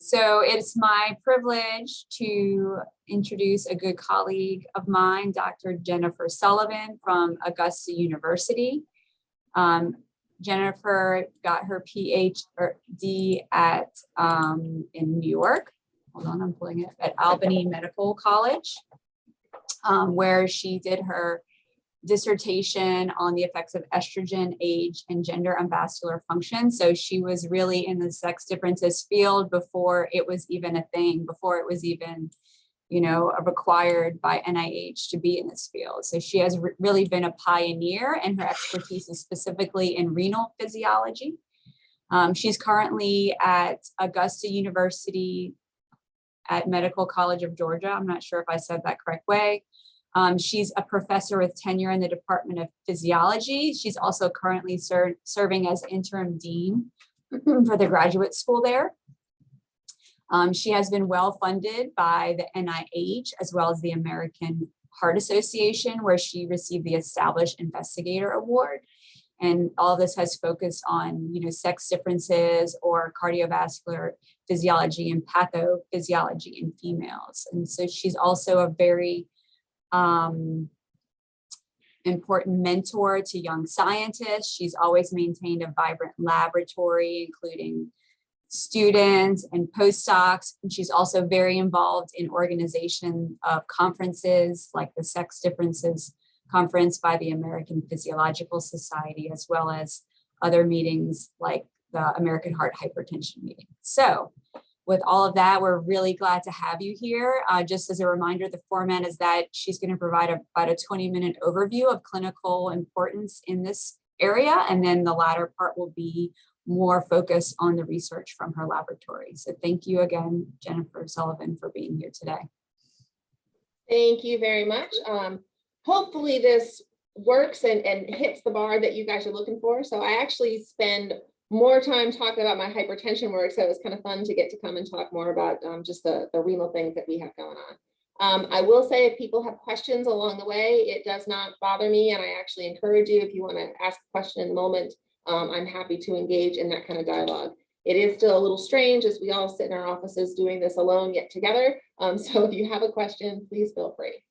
So it's my privilege to introduce a good colleague of mine, Dr. Jennifer Sullivan from Augusta University. Jennifer got her PhD at in New York. Hold on, I'm pulling it at Albany Medical College, where she did her dissertation on the effects of estrogen, age, and gender on vascular function. So she was really in the sex differences field before it was even a thing, before it was even, required by NIH to be in this field. So she has really been a pioneer, and her expertise is specifically in renal physiology. She's currently at Augusta University at Medical College of Georgia. I'm not sure if I said that correct way. She's a professor with tenure in the Department of Physiology. She's also currently serving as interim dean for the graduate school there. She has been well funded by the NIH as well as the American Heart Association, where she received the Established Investigator Award. And all of this has focused on, sex differences or cardiovascular physiology and pathophysiology in females. And so she's also a very important mentor to young scientists. She's always maintained a vibrant laboratory, including students and postdocs. And she's also very involved in organization of conferences like the Sex Differences Conference by the American Physiological Society, as well as other meetings like the American Heart Hypertension meeting. So with all of that, we're really glad to have you here. Just as a reminder, the format is that she's going to provide about a 20-minute overview of clinical importance in this area, and then the latter part will be more focused on the research from her laboratory. So thank you again, Jennifer Sullivan, for being here today. Thank you very much. Hopefully this works and hits the bar that you guys are looking for. So I actually spend more time talking about my hypertension work, so it was kind of fun to get to come and talk more about just the renal things that we have going on. I will say, if people have questions along the way, it does not bother me, and I actually encourage you, if you want to ask a question in the moment, I'm happy to engage in that kind of dialogue. It is still a little strange as we all sit in our offices doing this alone yet together. So if you have a question, please feel free.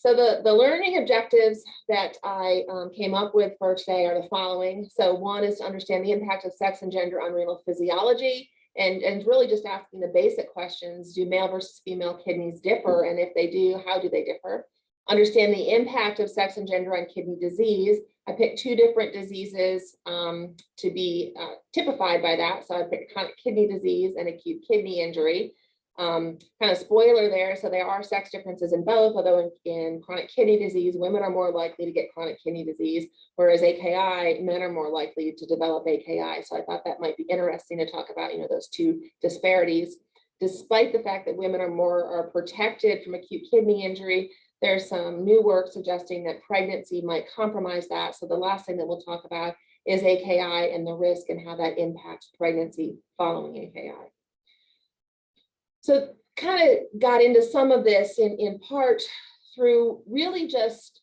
So the learning objectives that I came up with for today are the following. So one is to understand the impact of sex and gender on renal physiology, and really just asking the basic questions. Do male versus female kidneys differ? And if they do, how do they differ? Understand the impact of sex and gender on kidney disease. I picked two different diseases to be typified by that. So I picked chronic kidney disease and acute kidney injury. Kind of spoiler there, so there are sex differences in both, although in chronic kidney disease, women are more likely to get chronic kidney disease, whereas AKI, men are more likely to develop AKI. So I thought that might be interesting to talk about, those two disparities. Despite the fact that women are protected from acute kidney injury, there's some new work suggesting that pregnancy might compromise that. So the last thing that we'll talk about is AKI and the risk and how that impacts pregnancy following AKI. So kind of got into some of this in part through really just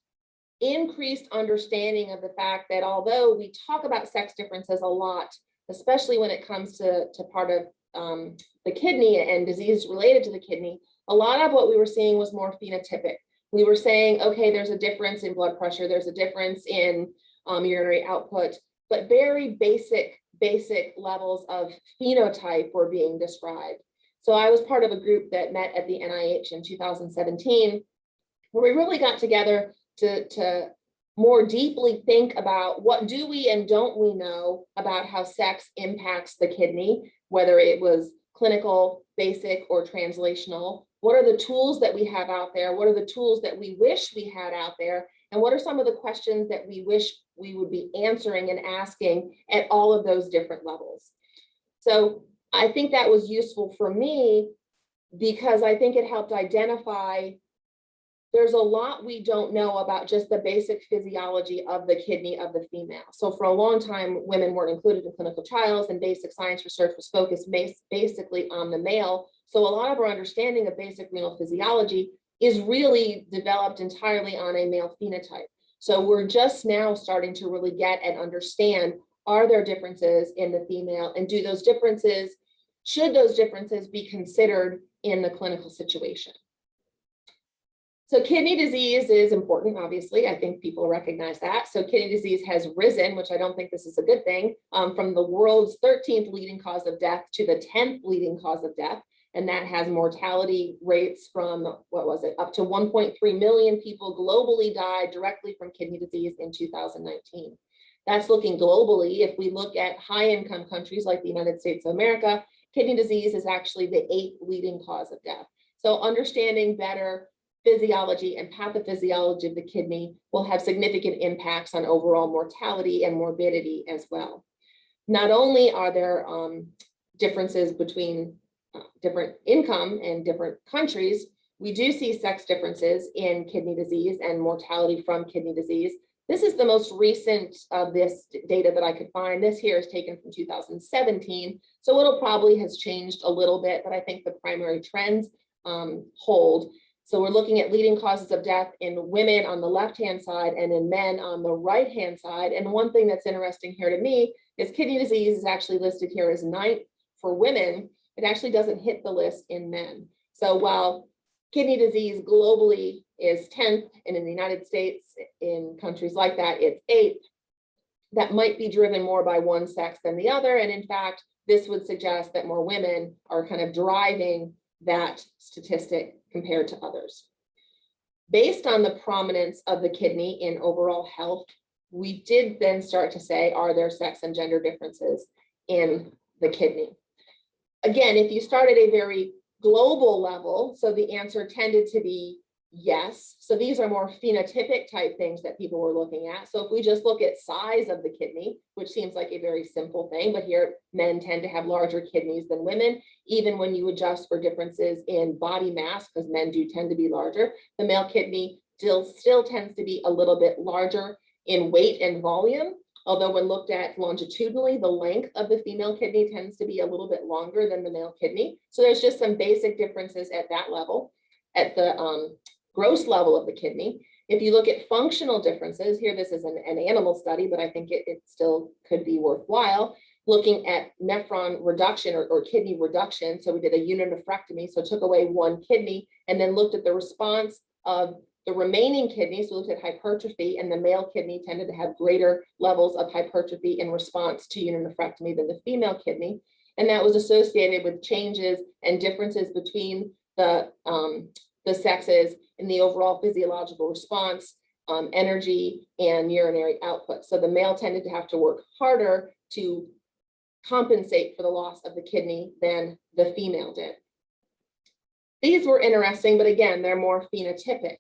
increased understanding of the fact that although we talk about sex differences a lot, especially when it comes to part of the kidney and disease related to the kidney, a lot of what we were seeing was more phenotypic. We were saying, okay, there's a difference in blood pressure, there's a difference in urinary output, but very basic levels of phenotype were being described. So I was part of a group that met at the NIH in 2017, where we really got together to more deeply think about what do we and don't we know about how sex impacts the kidney, whether it was clinical, basic, or translational. What are the tools that we have out there? What are the tools that we wish we had out there? And what are some of the questions that we wish we would be answering and asking at all of those different levels? So I think that was useful for me because I think it helped identify there's a lot we don't know about just the basic physiology of the kidney of the female. So for a long time, women weren't included in clinical trials, and basic science research was focused basically on the male. So a lot of our understanding of basic renal physiology is really developed entirely on a male phenotype. So we're just now starting to really get and understand, are there differences in the female, and do those differences should those differences be considered in the clinical situation? So kidney disease is important, obviously. I think people recognize that. So kidney disease has risen, which I don't think this is a good thing, from the world's 13th leading cause of death to the 10th leading cause of death. And that has mortality rates from, what was it, up to 1.3 million people globally died directly from kidney disease in 2019. That's looking globally. If we look at high-income countries like the United States of America, kidney disease is actually the 8th leading cause of death. So understanding better physiology and pathophysiology of the kidney will have significant impacts on overall mortality and morbidity as well. Not only are there differences between different income and different countries, we do see sex differences in kidney disease and mortality from kidney disease. This is the most recent of this data that I could find. This here is taken from 2017, so it'll probably has changed a little bit, but I think the primary trends hold. So we're looking at leading causes of death in women on the left-hand side and in men on the right-hand side. And one thing that's interesting here to me is kidney disease is actually listed here as 9th for women. It actually doesn't hit the list in men. So while kidney disease globally is 10th, and in the United States, in countries like that, it's 8th, that might be driven more by one sex than the other. And in fact, this would suggest that more women are kind of driving that statistic compared to others. Based on the prominence of the kidney in overall health, we did then start to say, are there sex and gender differences in the kidney? Again, if you start at a very global level, so the answer tended to be yes. So these are more phenotypic type things that people were looking at. So if we just look at size of the kidney, which seems like a very simple thing, but here men tend to have larger kidneys than women, even when you adjust for differences in body mass, because men do tend to be larger, the male kidney still tends to be a little bit larger in weight and volume. Although when looked at longitudinally, the length of the female kidney tends to be a little bit longer than the male kidney. So there's just some basic differences at that level, at the gross level of the kidney. If you look at functional differences, here this is an animal study, but I think it still could be worthwhile, looking at nephron reduction or kidney reduction. So we did a uninophrectomy, so took away one kidney and then looked at the response of the remaining kidneys. We looked at hypertrophy, and the male kidney tended to have greater levels of hypertrophy in response to uninophrectomy than the female kidney. And that was associated with changes and differences between the sexes in the overall physiological response, energy, and urinary output. So the male tended to have to work harder to compensate for the loss of the kidney than the female did. These were interesting, but again, they're more phenotypic.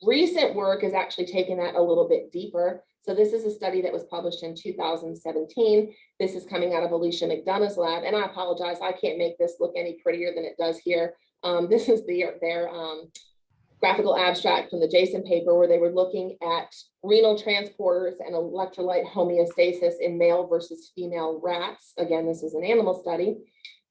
Recent work has actually taken that a little bit deeper. So this is a study that was published in 2017. This is coming out of Alicia McDonough's lab, and I apologize, I can't make this look any prettier than it does here. This is their graphical abstract from the Jason paper, where they were looking at renal transporters and electrolyte homeostasis in male versus female rats. Again, this is an animal study.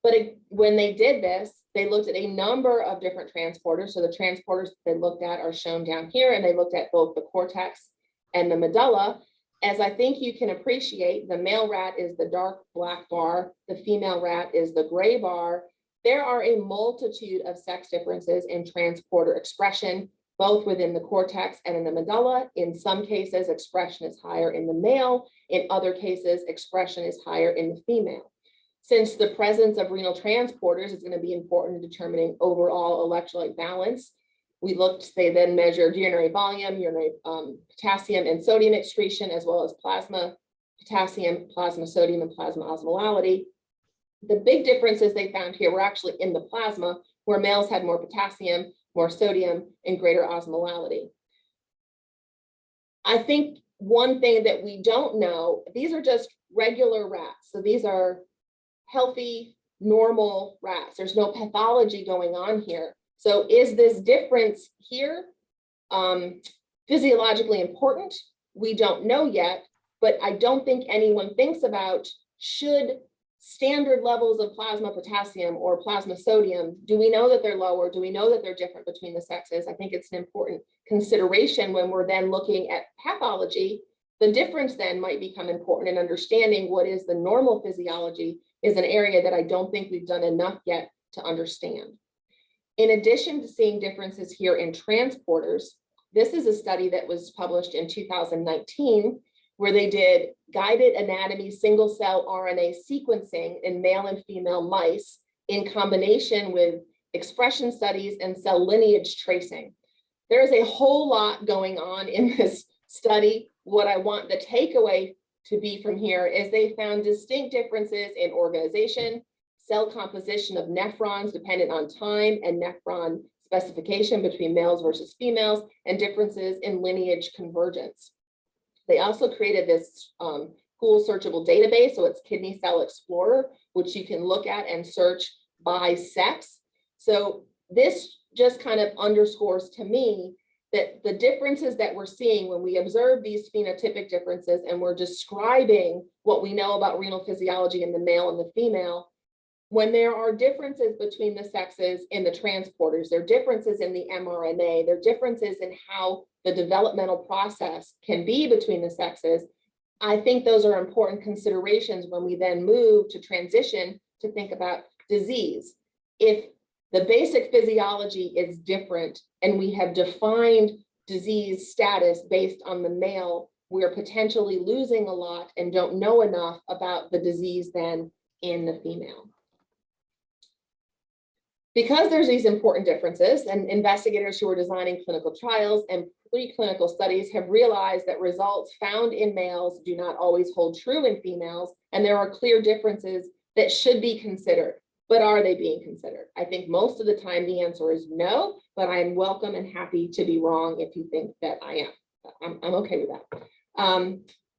But when they did this, they looked at a number of different transporters. So the transporters they looked at are shown down here, and they looked at both the cortex and the medulla. As I think you can appreciate, the male rat is the dark black bar, the female rat is the gray bar. There are a multitude of sex differences in transporter expression, both within the cortex and in the medulla. In some cases, expression is higher in the male. In other cases, expression is higher in the female. Since the presence of renal transporters is going to be important in determining overall electrolyte balance, they then measured urinary volume, urinary potassium and sodium excretion, as well as plasma potassium, plasma sodium, and plasma osmolality. The big differences they found here were actually in the plasma, where males had more potassium, more sodium, and greater osmolality. I think one thing that we don't know, these are just regular rats. So these are healthy, normal rats. There's no pathology going on here. So is this difference here physiologically important? We don't know yet, but I don't think anyone thinks about, should standard levels of plasma potassium or plasma sodium, do we know that they're lower? Do we know that they're different between the sexes? I think it's an important consideration when we're then looking at pathology. The difference then might become important in understanding what is the normal physiology is an area that I don't think we've done enough yet to understand. In addition to seeing differences here in transporters, this is a study that was published in 2019 where they did guided anatomy single cell RNA sequencing in male and female mice in combination with expression studies and cell lineage tracing. There is a whole lot going on in this study. What I want the takeaway to be from here is they found distinct differences in organization, cell composition of nephrons dependent on time and nephron specification between males versus females, and differences in lineage convergence. They also created this cool searchable database, so it's Kidney Cell Explorer, which you can look at and search by sex. So this just kind of underscores to me that the differences that we're seeing when we observe these phenotypic differences and we're describing what we know about renal physiology in the male and the female, when there are differences between the sexes in the transporters, there are differences in the mRNA, there are differences in how the developmental process can be between the sexes, I think those are important considerations when we then move to transition to think about disease. If the basic physiology is different and we have defined disease status based on the male, we're potentially losing a lot and don't know enough about the disease then in the female. Because there's these important differences, and investigators who are designing clinical trials and preclinical studies have realized that results found in males do not always hold true in females, and there are clear differences that should be considered. But are they being considered? I think most of the time the answer is no, but I'm welcome and happy to be wrong if you think that I am. I'm okay with that.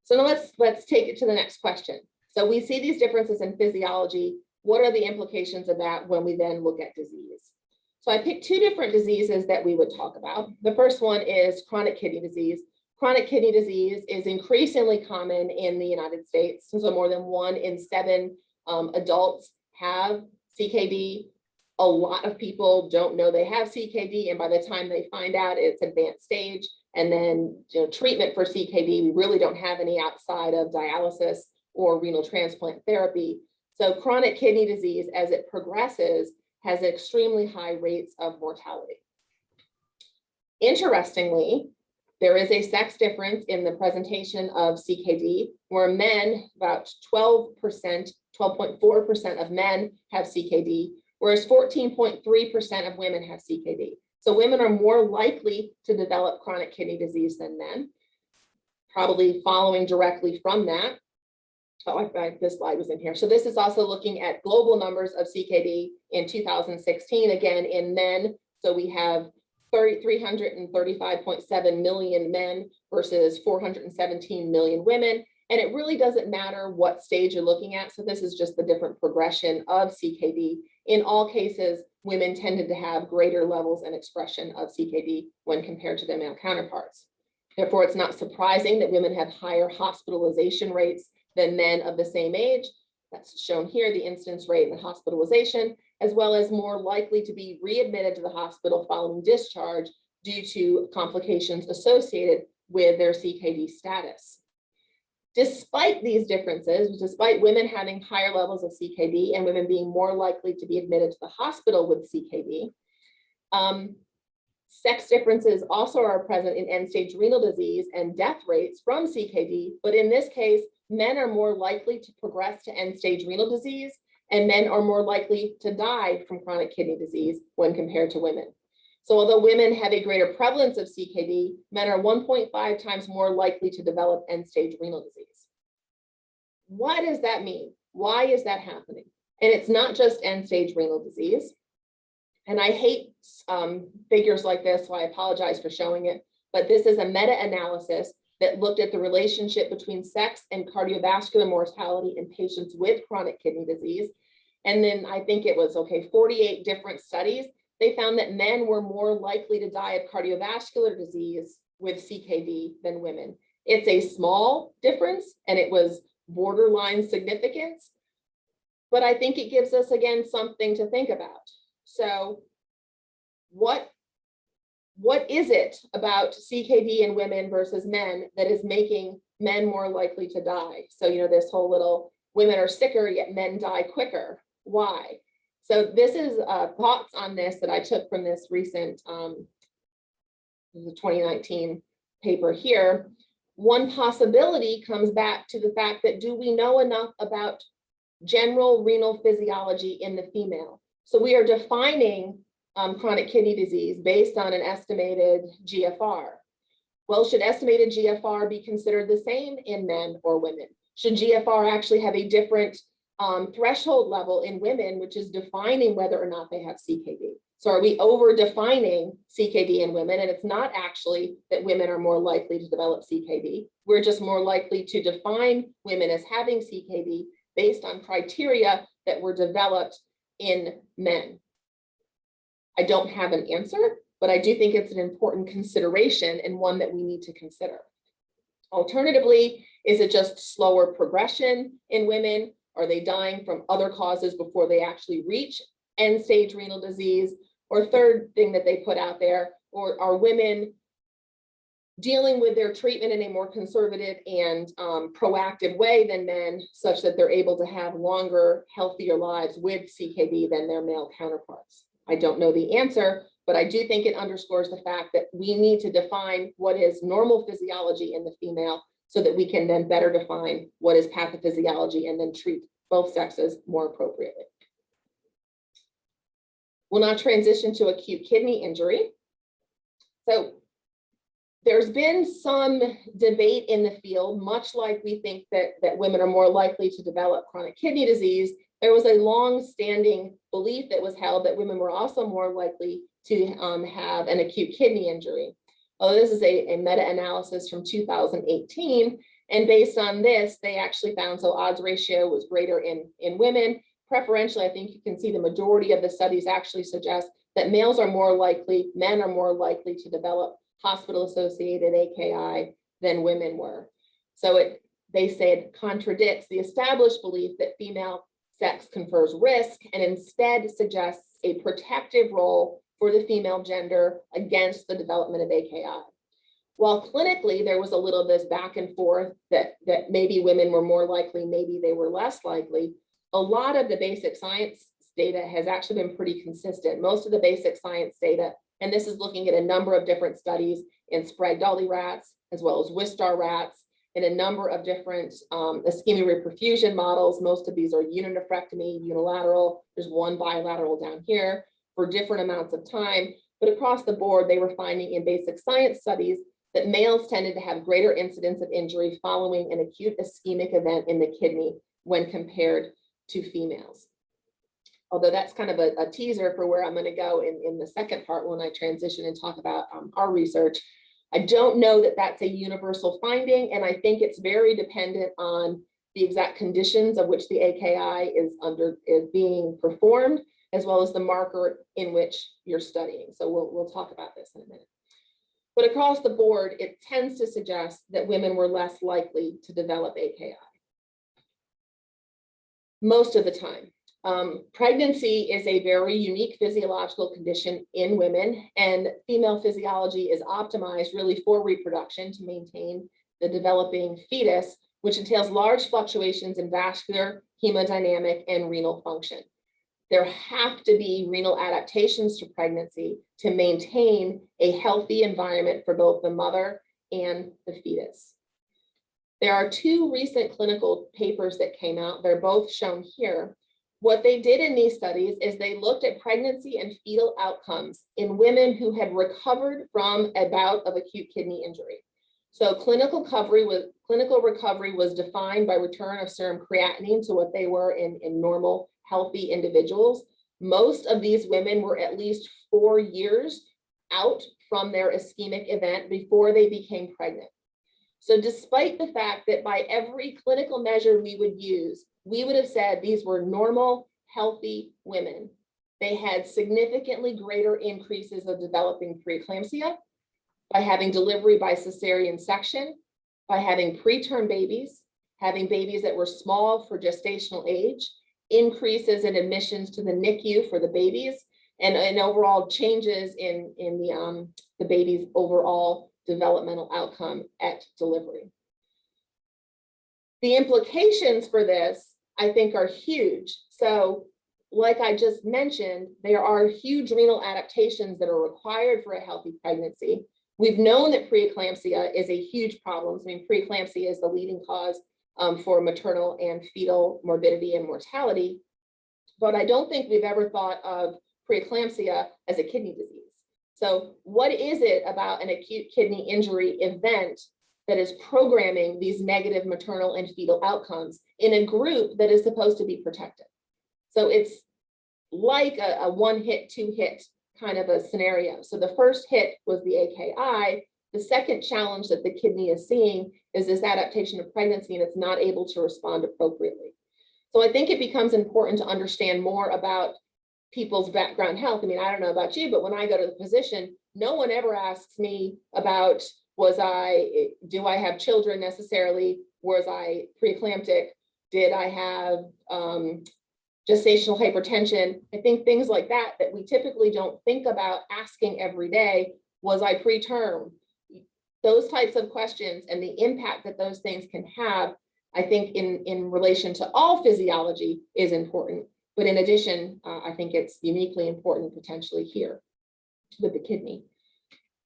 So now let's take it to the next question. So we see these differences in physiology. What are the implications of that when we then look at disease? So I picked two different diseases that we would talk about. The first one is chronic kidney disease. Chronic kidney disease is increasingly common in the United States. So more than 1 in 7 adults have CKD. A lot of people don't know they have CKD, and by the time they find out, it's advanced stage. And then treatment for CKD, we really don't have any outside of dialysis or renal transplant therapy. So chronic kidney disease, as it progresses, has extremely high rates of mortality. Interestingly, there is a sex difference in the presentation of CKD, where men, about 12%, 12.4% of men have CKD, whereas 14.3% of women have CKD. So women are more likely to develop chronic kidney disease than men. Probably following directly from that, this slide was in here. So this is also looking at global numbers of CKD in 2016, again in men. So we have 335.7 million men versus 417 million women. And it really doesn't matter what stage you're looking at. So this is just the different progression of CKD. In all cases, women tended to have greater levels and expression of CKD when compared to their male counterparts. Therefore, it's not surprising that women have higher hospitalization rates than men of the same age. That's shown here, the incidence rate and the hospitalization, as well as more likely to be readmitted to the hospital following discharge due to complications associated with their CKD status. Despite these differences, despite women having higher levels of CKD and women being more likely to be admitted to the hospital with CKD, sex differences also are present in end-stage renal disease and death rates from CKD, but in this case, men are more likely to progress to end-stage renal disease, and men are more likely to die from chronic kidney disease when compared to women. So although women have a greater prevalence of CKD, men are 1.5 times more likely to develop end-stage renal disease. What does that mean? Why is that happening? And it's not just end-stage renal disease. And I hate figures like this, so I apologize for showing it, but this is a meta-analysis that looked at the relationship between sex and cardiovascular mortality in patients with chronic kidney disease. And then I think it was, 48 different studies. They found that men were more likely to die of cardiovascular disease with CKD than women. It's a small difference, and it was borderline significance, but I think it gives us, again, something to think about. So what is it about CKD in women versus men that is making men more likely to die? So, this whole little women are sicker, yet men die quicker. Why? So this is thoughts on this that I took from this recent the 2019 paper here. One possibility comes back to the fact that, do we know enough about general renal physiology in the female? So we are defining chronic kidney disease based on an estimated GFR. Well, should estimated GFR be considered the same in men or women? Should GFR actually have a different threshold level in women, which is defining whether or not they have CKD? So are we over defining CKD in women? And it's not actually that women are more likely to develop CKD. We're just more likely to define women as having CKD based on criteria that were developed in men. I don't have an answer, but I do think it's an important consideration and one that we need to consider. Alternatively, is it just slower progression in women? Are they dying from other causes before they actually reach end-stage renal disease? Or third thing that they put out there, or are women dealing with their treatment in a more conservative and proactive way than men, such that they're able to have longer, healthier lives with CKD than their male counterparts? I don't know the answer, but I do think it underscores the fact that we need to define what is normal physiology in the female so that we can then better define what is pathophysiology and then treat both sexes more appropriately. We'll now transition to acute kidney injury. So there's been some debate in the field, much like we think that women are more likely to develop chronic kidney disease. There was a long-standing belief that was held that women were also more likely to have an acute kidney injury. Although this is a meta-analysis from 2018, and based on this, they actually found so odds ratio was greater in women. Preferentially, I think you can see the majority of the studies actually suggest that males are more likely, men are more likely to develop hospital-associated AKI than women were. So they say it contradicts the established belief that female sex confers risk and instead suggests a protective role for the female gender against the development of AKI. While clinically there was a little this back and forth that maybe women were more likely, maybe they were less likely, a lot of the basic science data has actually been pretty consistent. Most of the basic science data, and this is looking at a number of different studies in Sprague-Dawley rats, as well as Wistar rats, in a number of different ischemic reperfusion models. Most of these are uninephrectomy, unilateral. There's one bilateral down here for different amounts of time. But across the board, they were finding in basic science studies that males tended to have greater incidence of injury following an acute ischemic event in the kidney when compared to females. Although that's kind of a teaser for where I'm going to go in the second part when I transition and talk about our research. I don't know that that's a universal finding, and I think it's very dependent on the exact conditions of which the AKI is being performed, as well as the marker in which you're studying. So we'll talk about this in a minute. But across the board, it tends to suggest that women were less likely to develop AKI. Most of the time. Pregnancy is a very unique physiological condition in women, and female physiology is optimized really for reproduction to maintain the developing fetus, which entails large fluctuations in vascular, hemodynamic, and renal function. There have to be renal adaptations to pregnancy to maintain a healthy environment for both the mother and the fetus. There are two recent clinical papers that came out. They're both shown here. What they did in these studies is they looked at pregnancy and fetal outcomes in women who had recovered from a bout of acute kidney injury. So clinical recovery was defined by return of serum creatinine to what they were in normal, healthy individuals. Most of these women were at least 4 years out from their ischemic event before they became pregnant. So despite the fact that by every clinical measure we would use, we would have said these were normal, healthy women, they had significantly greater increases of developing preeclampsia by having delivery by cesarean section, by having preterm babies, having babies that were small for gestational age, increases in admissions to the NICU for the babies, and overall changes in the baby's overall developmental outcome at delivery. The implications for this I think are huge. So like I just mentioned, there are huge renal adaptations that are required for a healthy pregnancy. We've known that preeclampsia is a huge problem. I mean, preeclampsia is the leading cause for maternal and fetal morbidity and mortality. But I don't think we've ever thought of preeclampsia as a kidney disease. So what is it about an acute kidney injury event that is programming these negative maternal and fetal outcomes in a group that is supposed to be protected? So it's like a one hit, two hit kind of a scenario. So the first hit was the AKI. The second challenge that the kidney is seeing is this adaptation of pregnancy, and it's not able to respond appropriately. So I think it becomes important to understand more about people's background health. I mean, I don't know about you, but when I go to the physician, no one ever asks me about, do I have children necessarily? Was I preeclamptic? Did I have gestational hypertension? I think things like that we typically don't think about asking every day. Was I preterm? Those types of questions and the impact that those things can have, I think in relation to all physiology is important. But in addition, I think it's uniquely important potentially here with the kidney.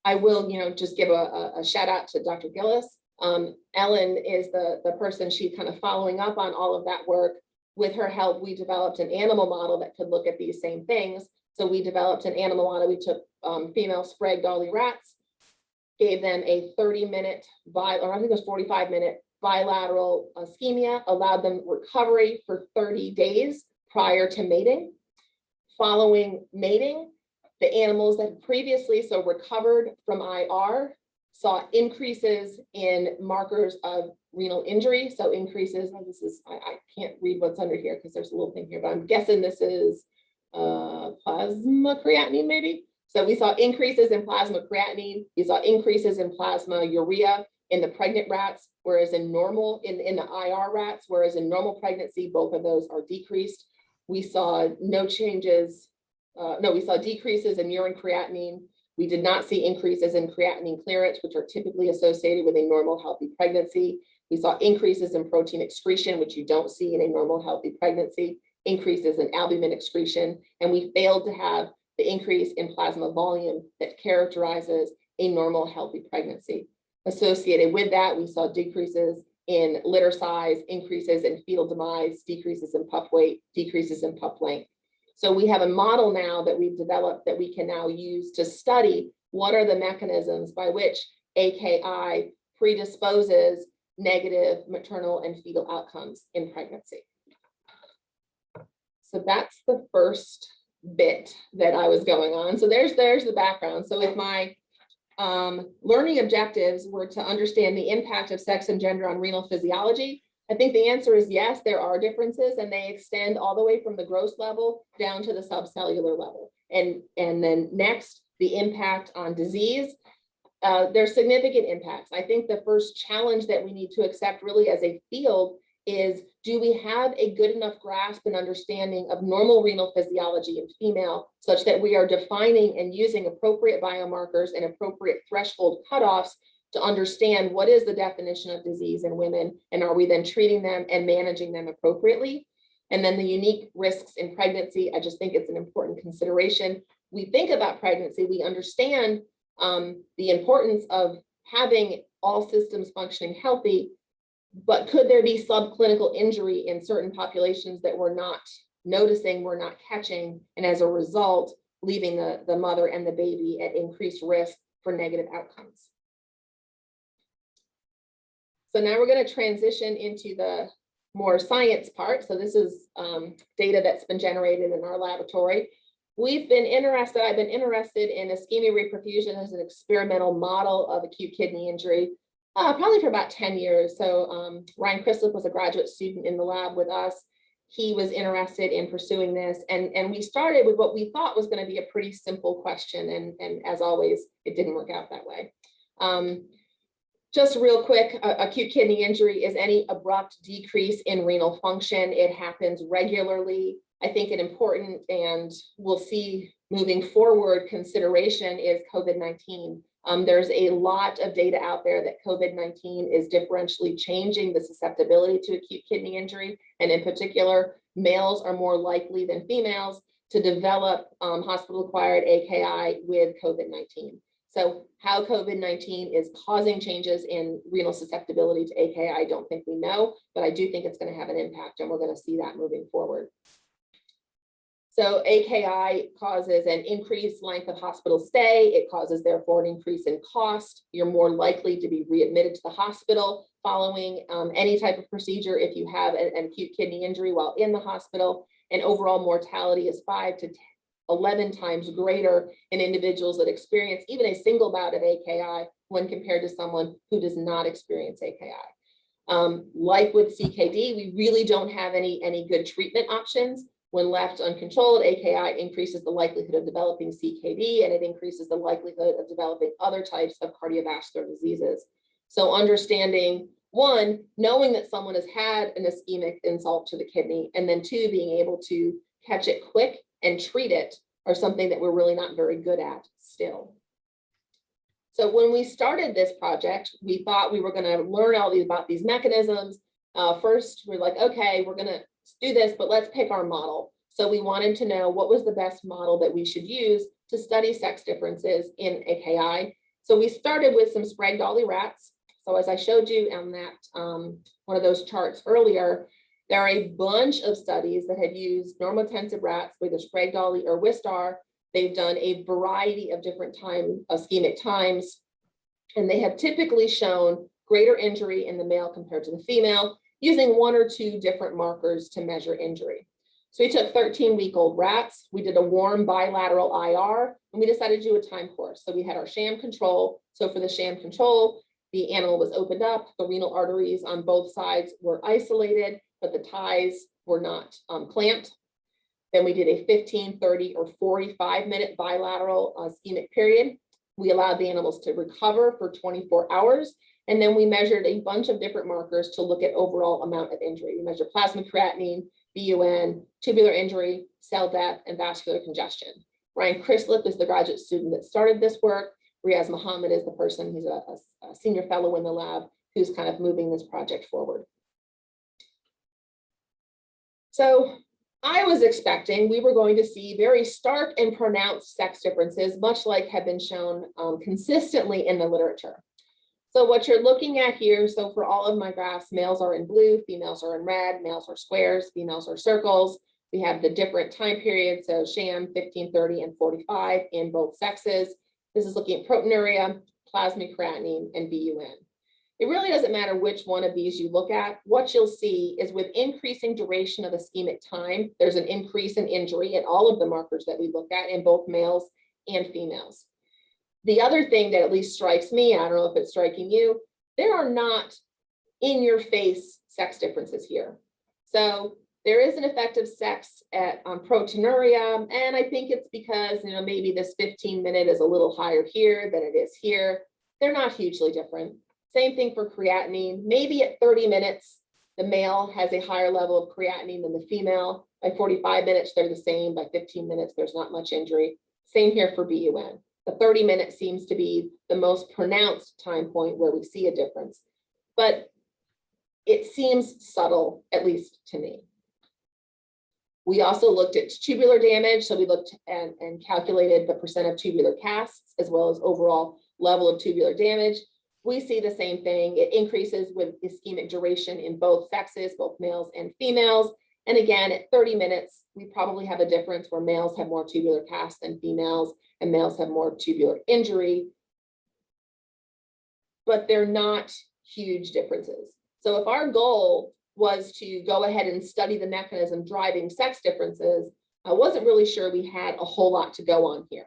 I will, just give a shout out to Dr. Gillis. Ellen is the person, she's kind of following up on all of that work. With her help, we developed an animal model that could look at these same things. So we developed an animal model. We took female Sprague Dawley rats, gave them a 30-minute, or I think it was 45-minute bilateral ischemia, allowed them recovery for 30 days prior to mating. Following mating, the animals that previously recovered from IR saw increases in markers of renal injury. So increases, I can't read what's under here because there's a little thing here, but I'm guessing this is plasma creatinine maybe. So we saw increases in plasma creatinine. We saw increases in plasma urea in the pregnant rats, whereas in the IR rats, whereas in normal pregnancy, both of those are decreased. We saw we saw decreases in urine creatinine. We did not see increases in creatinine clearance, which are typically associated with a normal healthy pregnancy. We saw increases in protein excretion, which you don't see in a normal healthy pregnancy, increases in albumin excretion, and we failed to have the increase in plasma volume that characterizes a normal healthy pregnancy. Associated with that, we saw decreases in litter size, increases in fetal demise, decreases in pup weight, decreases in pup length. So we have a model now that we've developed that we can now use to study what are the mechanisms by which AKI predisposes negative maternal and fetal outcomes in pregnancy. So that's the first bit that I was going on. So there's the background. So if my learning objectives were to understand the impact of sex and gender on renal physiology, I think the answer is yes, there are differences, and they extend all the way from the gross level down to the subcellular level. And then next, the impact on disease. There's significant impacts. I think the first challenge that we need to accept really as a field is, do we have a good enough grasp and understanding of normal renal physiology in female such that we are defining and using appropriate biomarkers and appropriate threshold cutoffs to understand what is the definition of disease in women, and are we then treating them and managing them appropriately? And then the unique risks in pregnancy, I just think it's an important consideration. We think about pregnancy, we understand the importance of having all systems functioning healthy, but could there be subclinical injury in certain populations that we're not noticing, we're not catching, and as a result, leaving the mother and the baby at increased risk for negative outcomes? So now we're going to transition into the more science part. So this is data that's been generated in our laboratory. I've been interested in ischemia reperfusion as an experimental model of acute kidney injury, probably for about 10 years. So Ryan Chrislip was a graduate student in the lab with us. He was interested in pursuing this. And we started with what we thought was going to be a pretty simple question. And as always, it didn't work out that way. Just real quick, acute kidney injury is any abrupt decrease in renal function. It happens regularly. I think an important, and we'll see moving forward, consideration is COVID-19. There's a lot of data out there that COVID-19 is differentially changing the susceptibility to acute kidney injury. And in particular, males are more likely than females to develop hospital-acquired AKI with COVID-19. So how COVID-19 is causing changes in renal susceptibility to AKI, I don't think we know, but I do think it's going to have an impact, and we're going to see that moving forward. So AKI causes an increased length of hospital stay. It causes, therefore, an increase in cost. You're more likely to be readmitted to the hospital following any type of procedure if you have an acute kidney injury while in the hospital. And overall mortality is 5 to 11 times greater in individuals that experience even a single bout of AKI when compared to someone who does not experience AKI. Like with CKD, we really don't have any good treatment options. When left uncontrolled, AKI increases the likelihood of developing CKD, and it increases the likelihood of developing other types of cardiovascular diseases. So understanding, one, knowing that someone has had an ischemic insult to the kidney, and then two, being able to catch it quick and treat it are something that we're really not very good at still. So when we started this project, we thought we were going to learn all about these mechanisms. First, we're like, okay, we're going to do this, but let's pick our model. So we wanted to know what was the best model that we should use to study sex differences in AKI. So we started with some Sprague-Dawley rats. So as I showed you on that one of those charts earlier, there are a bunch of studies that have used normotensive rats, whether Sprague-Dawley or Wistar. They've done a variety of different ischemic times, and they have typically shown greater injury in the male compared to the female, using 1 or 2 different markers to measure injury. So we took 13-week-old rats, we did a warm bilateral IR, and we decided to do a time course. So we had our sham control. So for the sham control, the animal was opened up, the renal arteries on both sides were isolated, but the ties were not clamped. Then we did a 15, 30, or 45-minute bilateral ischemic period. We allowed the animals to recover for 24 hours. And then we measured a bunch of different markers to look at overall amount of injury. We measured plasma creatinine, BUN, tubular injury, cell death, and vascular congestion. Ryan Chrislip is the graduate student that started this work. Riaz Muhammad is the person, he's a senior fellow in the lab who's kind of moving this project forward. So I was expecting we were going to see very stark and pronounced sex differences, much like have been shown consistently in the literature. So what you're looking at here, so for all of my graphs, males are in blue, females are in red, males are squares, females are circles. We have the different time periods, so sham, 15, 30, and 45 in both sexes. This is looking at proteinuria, plasma creatinine, and BUN. It really doesn't matter which one of these you look at. What you'll see is with increasing duration of ischemic time, there's an increase in injury in all of the markers that we look at in both males and females. The other thing that at least strikes me, I don't know if it's striking you, there are not in-your-face sex differences here. So there is an effect of sex on proteinuria, and I think it's because, maybe this 15-minute is a little higher here than it is here. They're not hugely different. Same thing for creatinine. Maybe at 30 minutes, the male has a higher level of creatinine than the female. By 45 minutes, they're the same. By 15 minutes, there's not much injury. Same here for BUN. The 30 minutes seems to be the most pronounced time point where we see a difference, but it seems subtle, at least to me. We also looked at tubular damage. So we looked and calculated the percent of tubular casts as well as overall level of tubular damage. We see the same thing. It increases with ischemic duration in both sexes, both males and females. And again, at 30 minutes, we probably have a difference where males have more tubular cast than females, and males have more tubular injury, but they're not huge differences. So if our goal was to go ahead and study the mechanism driving sex differences, I wasn't really sure we had a whole lot to go on here.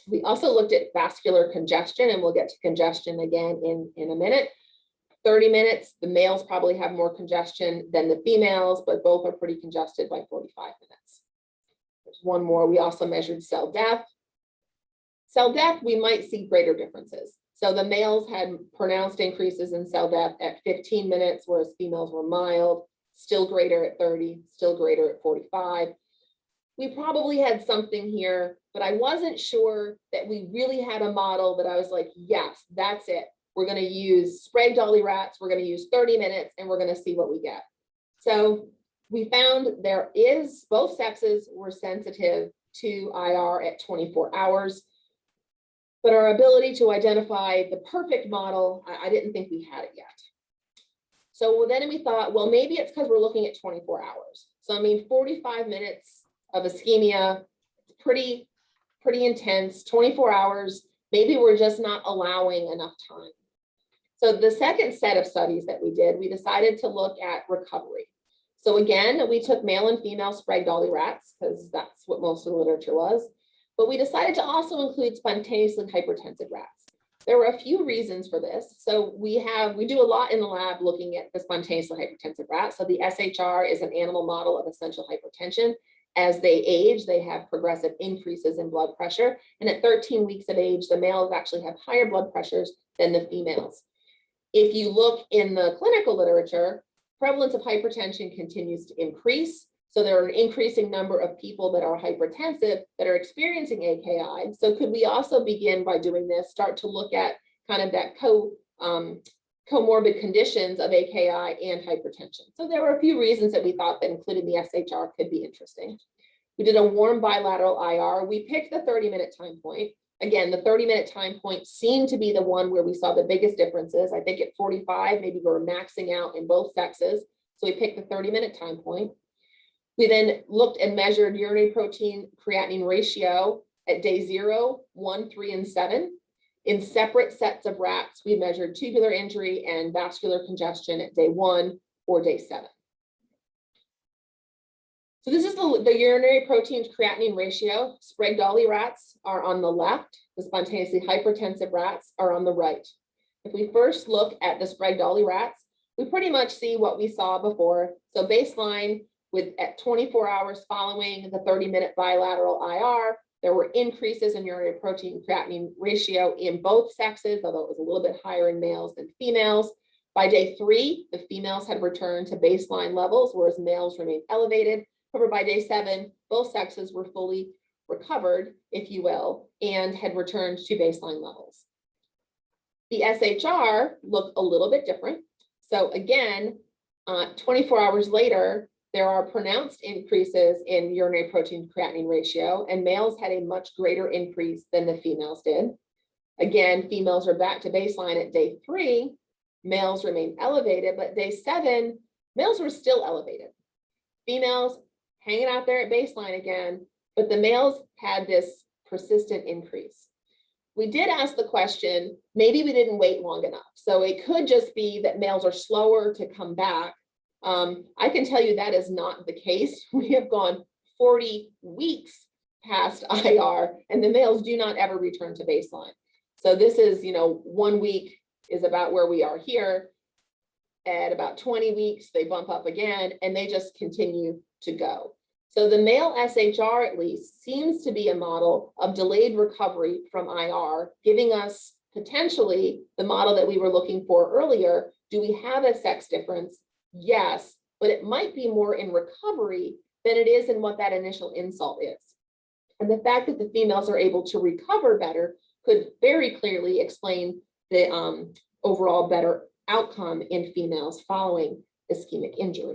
We also looked at vascular congestion, and we'll get to congestion again in a minute. 30 minutes, the males probably have more congestion than the females, but both are pretty congested by 45 minutes. There's one more. We also measured cell death. Cell death, we might see greater differences. So the males had pronounced increases in cell death at 15 minutes, whereas females were mild, still greater at 30, still greater at 45. we probably had something here, but I wasn't sure that we really had a model that I was like, yes, that's it. We're going to use Sprague Dawley rats. We're going to use 30 minutes and we're going to see what we get. So we found both sexes were sensitive to IR at 24 hours. But our ability to identify the perfect model, I didn't think we had it yet. So then we thought, well, maybe it's because we're looking at 24 hours. So I mean, 45 minutes of ischemia, pretty intense, 24 hours, maybe we're just not allowing enough time. So the second set of studies that we did, we decided to look at recovery. So again, we took male and female Sprague Dawley rats, because that's what most of the literature was. But we decided to also include spontaneously hypertensive rats. There were a few reasons for this. So we do a lot in the lab looking at the spontaneously hypertensive rat. So the SHR is an animal model of essential hypertension. As they age, they have progressive increases in blood pressure. And at 13 weeks of age, the males actually have higher blood pressures than the females. If you look in the clinical literature, prevalence of hypertension continues to increase. So there are an increasing number of people that are hypertensive that are experiencing AKI. So could we also begin by doing this, start to look at kind of that comorbid conditions of AKI and hypertension? So there were a few reasons that we thought that including the SHR could be interesting. We did a warm bilateral IR. We picked the 30-minute time point. Again, the 30-minute time point seemed to be the one where we saw the biggest differences. I think at 45, maybe we were maxing out in both sexes. So we picked the 30-minute time point. We then looked and measured urinary protein creatinine ratio at day 0, 1, 3, and 7. In separate sets of rats, we measured tubular injury and vascular congestion at day 1 or day 7. So this is the urinary protein creatinine ratio. Sprague Dawley rats are on the left. The spontaneously hypertensive rats are on the right. If we first look at the Sprague Dawley rats, we pretty much see what we saw before. So baseline, at 24 hours following the 30-minute bilateral IR, there were increases in urinary protein creatinine ratio in both sexes, although it was a little bit higher in males than females. By day 3, the females had returned to baseline levels, whereas males remained elevated. However, by day 7, both sexes were fully recovered, if you will, and had returned to baseline levels. The SHR looked a little bit different. So again, 24 hours later, there are pronounced increases in urinary protein creatinine ratio, and males had a much greater increase than the females did. Again, females are back to baseline at day 3. Males remain elevated, but day 7, males were still elevated. Females hanging out there at baseline again, but the males had this persistent increase. We did ask the question, maybe we didn't wait long enough. So it could just be that males are slower to come back. I can tell you that is not the case. We have gone 40 weeks past IR and the males do not ever return to baseline. So this is, 1 week is about where we are here. At about 20 weeks, they bump up again and they just continue to go. So the male SHR at least seems to be a model of delayed recovery from IR, giving us potentially the model that we were looking for earlier. Do we have a sex difference? Yes, but it might be more in recovery than it is in what that initial insult is. And the fact that the females are able to recover better could very clearly explain the overall better outcome in females following ischemic injury.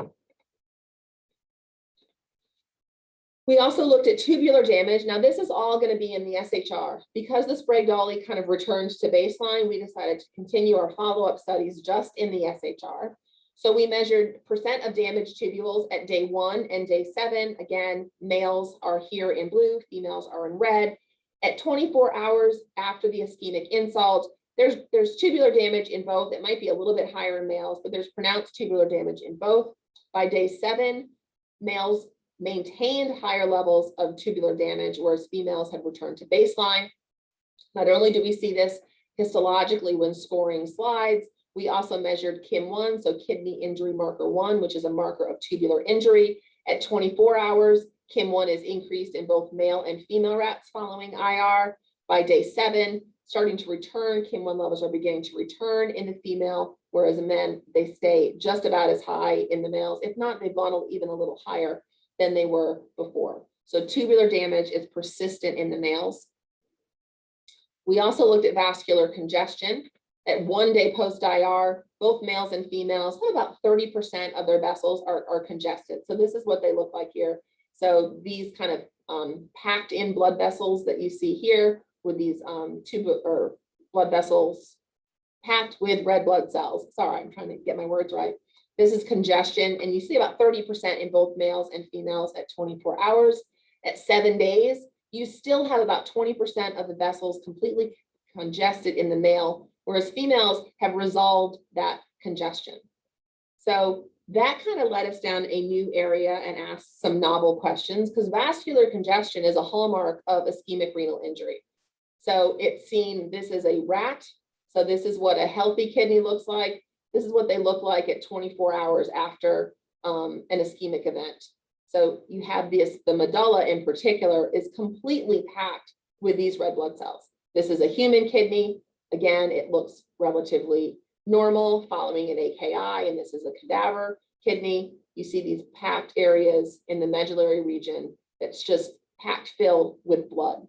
We also looked at tubular damage. Now this is all going to be in the SHR. Because the Sprague Dawley kind of returned to baseline, we decided to continue our follow-up studies just in the SHR. So we measured percent of damaged tubules at day 1 and day 7. Again, males are here in blue, females are in red. At 24 hours after the ischemic insult, there's tubular damage in both. It might be a little bit higher in males, but there's pronounced tubular damage in both. By day 7, males maintained higher levels of tubular damage, whereas females had returned to baseline. Not only do we see this histologically when scoring slides, we also measured KIM1, so kidney injury marker 1, which is a marker of tubular injury. At 24 hours, KIM1 is increased in both male and female rats following IR. By day 7, starting to return, KIM1 levels are beginning to return in the female, whereas in men, they stay just about as high in the males. If not, they've gone even a little higher than they were before. So tubular damage is persistent in the males. We also looked at vascular congestion. At 1 day post-IR, both males and females have about 30% of their vessels are congested. So this is what they look like here. So these kind of packed in blood vessels that you see here with these blood vessels packed with red blood cells. Sorry, I'm trying to get my words right. This is congestion, and you see about 30% in both males and females at 24 hours. At 7 days, you still have about 20% of the vessels completely congested in the male, whereas females have resolved that congestion. So that kind of led us down a new area and asked some novel questions, because vascular congestion is a hallmark of ischemic renal injury. So it's seen, this is a rat. So this is what a healthy kidney looks like. This is what they look like at 24 hours after an ischemic event. So you have this, the medulla in particular is completely packed with these red blood cells. This is a human kidney. Again, it looks relatively normal following an AKI, and this is a cadaver kidney. You see these packed areas in the medullary region that's just packed filled with blood.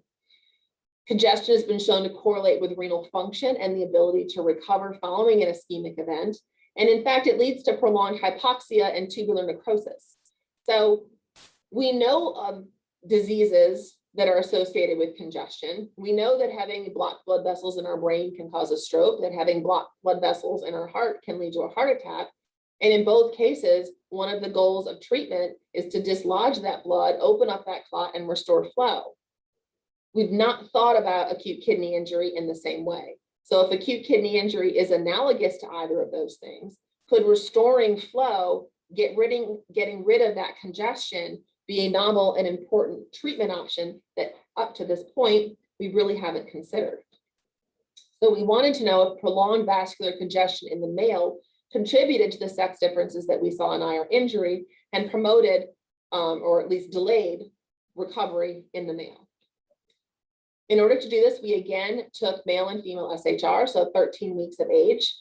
Congestion has been shown to correlate with renal function and the ability to recover following an ischemic event. And in fact, it leads to prolonged hypoxia and tubular necrosis. So we know of diseases that are associated with congestion. We know that having blocked blood vessels in our brain can cause a stroke, that having blocked blood vessels in our heart can lead to a heart attack. And in both cases, one of the goals of treatment is to dislodge that blood, open up that clot, and restore flow. We've not thought about acute kidney injury in the same way. So if acute kidney injury is analogous to either of those things, could restoring flow, getting rid of that congestion, be a novel and important treatment option that up to this point, we really haven't considered? So we wanted to know if prolonged vascular congestion in the male contributed to the sex differences that we saw in IR injury and promoted, or at least delayed, recovery in the male. In order to do this, we again took male and female SHR, so 13 weeks of age.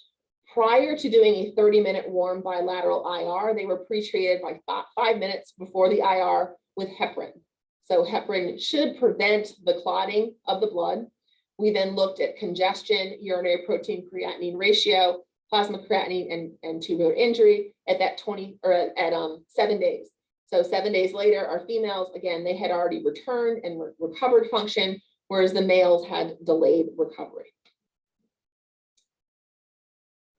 Prior to doing a 30-minute warm bilateral IR, they were pre-treated by 5 minutes before the IR with heparin. So heparin should prevent the clotting of the blood. We then looked at congestion, urinary protein creatinine ratio, plasma creatinine, and tubular injury at that 7 days. So 7 days later, our females, again, they had already returned and recovered function, whereas the males had delayed recovery.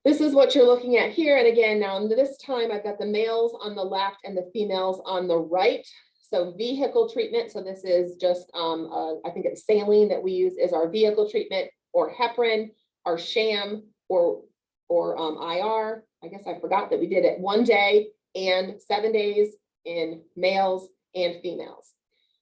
This is what you're looking at here. And again, now this time I've got the males on the left and the females on the right. So vehicle treatment. So this is just, I think it's saline that we use as our vehicle treatment, or heparin, our sham, or IR. I guess I forgot that we did it 1 day and 7 days in males and females.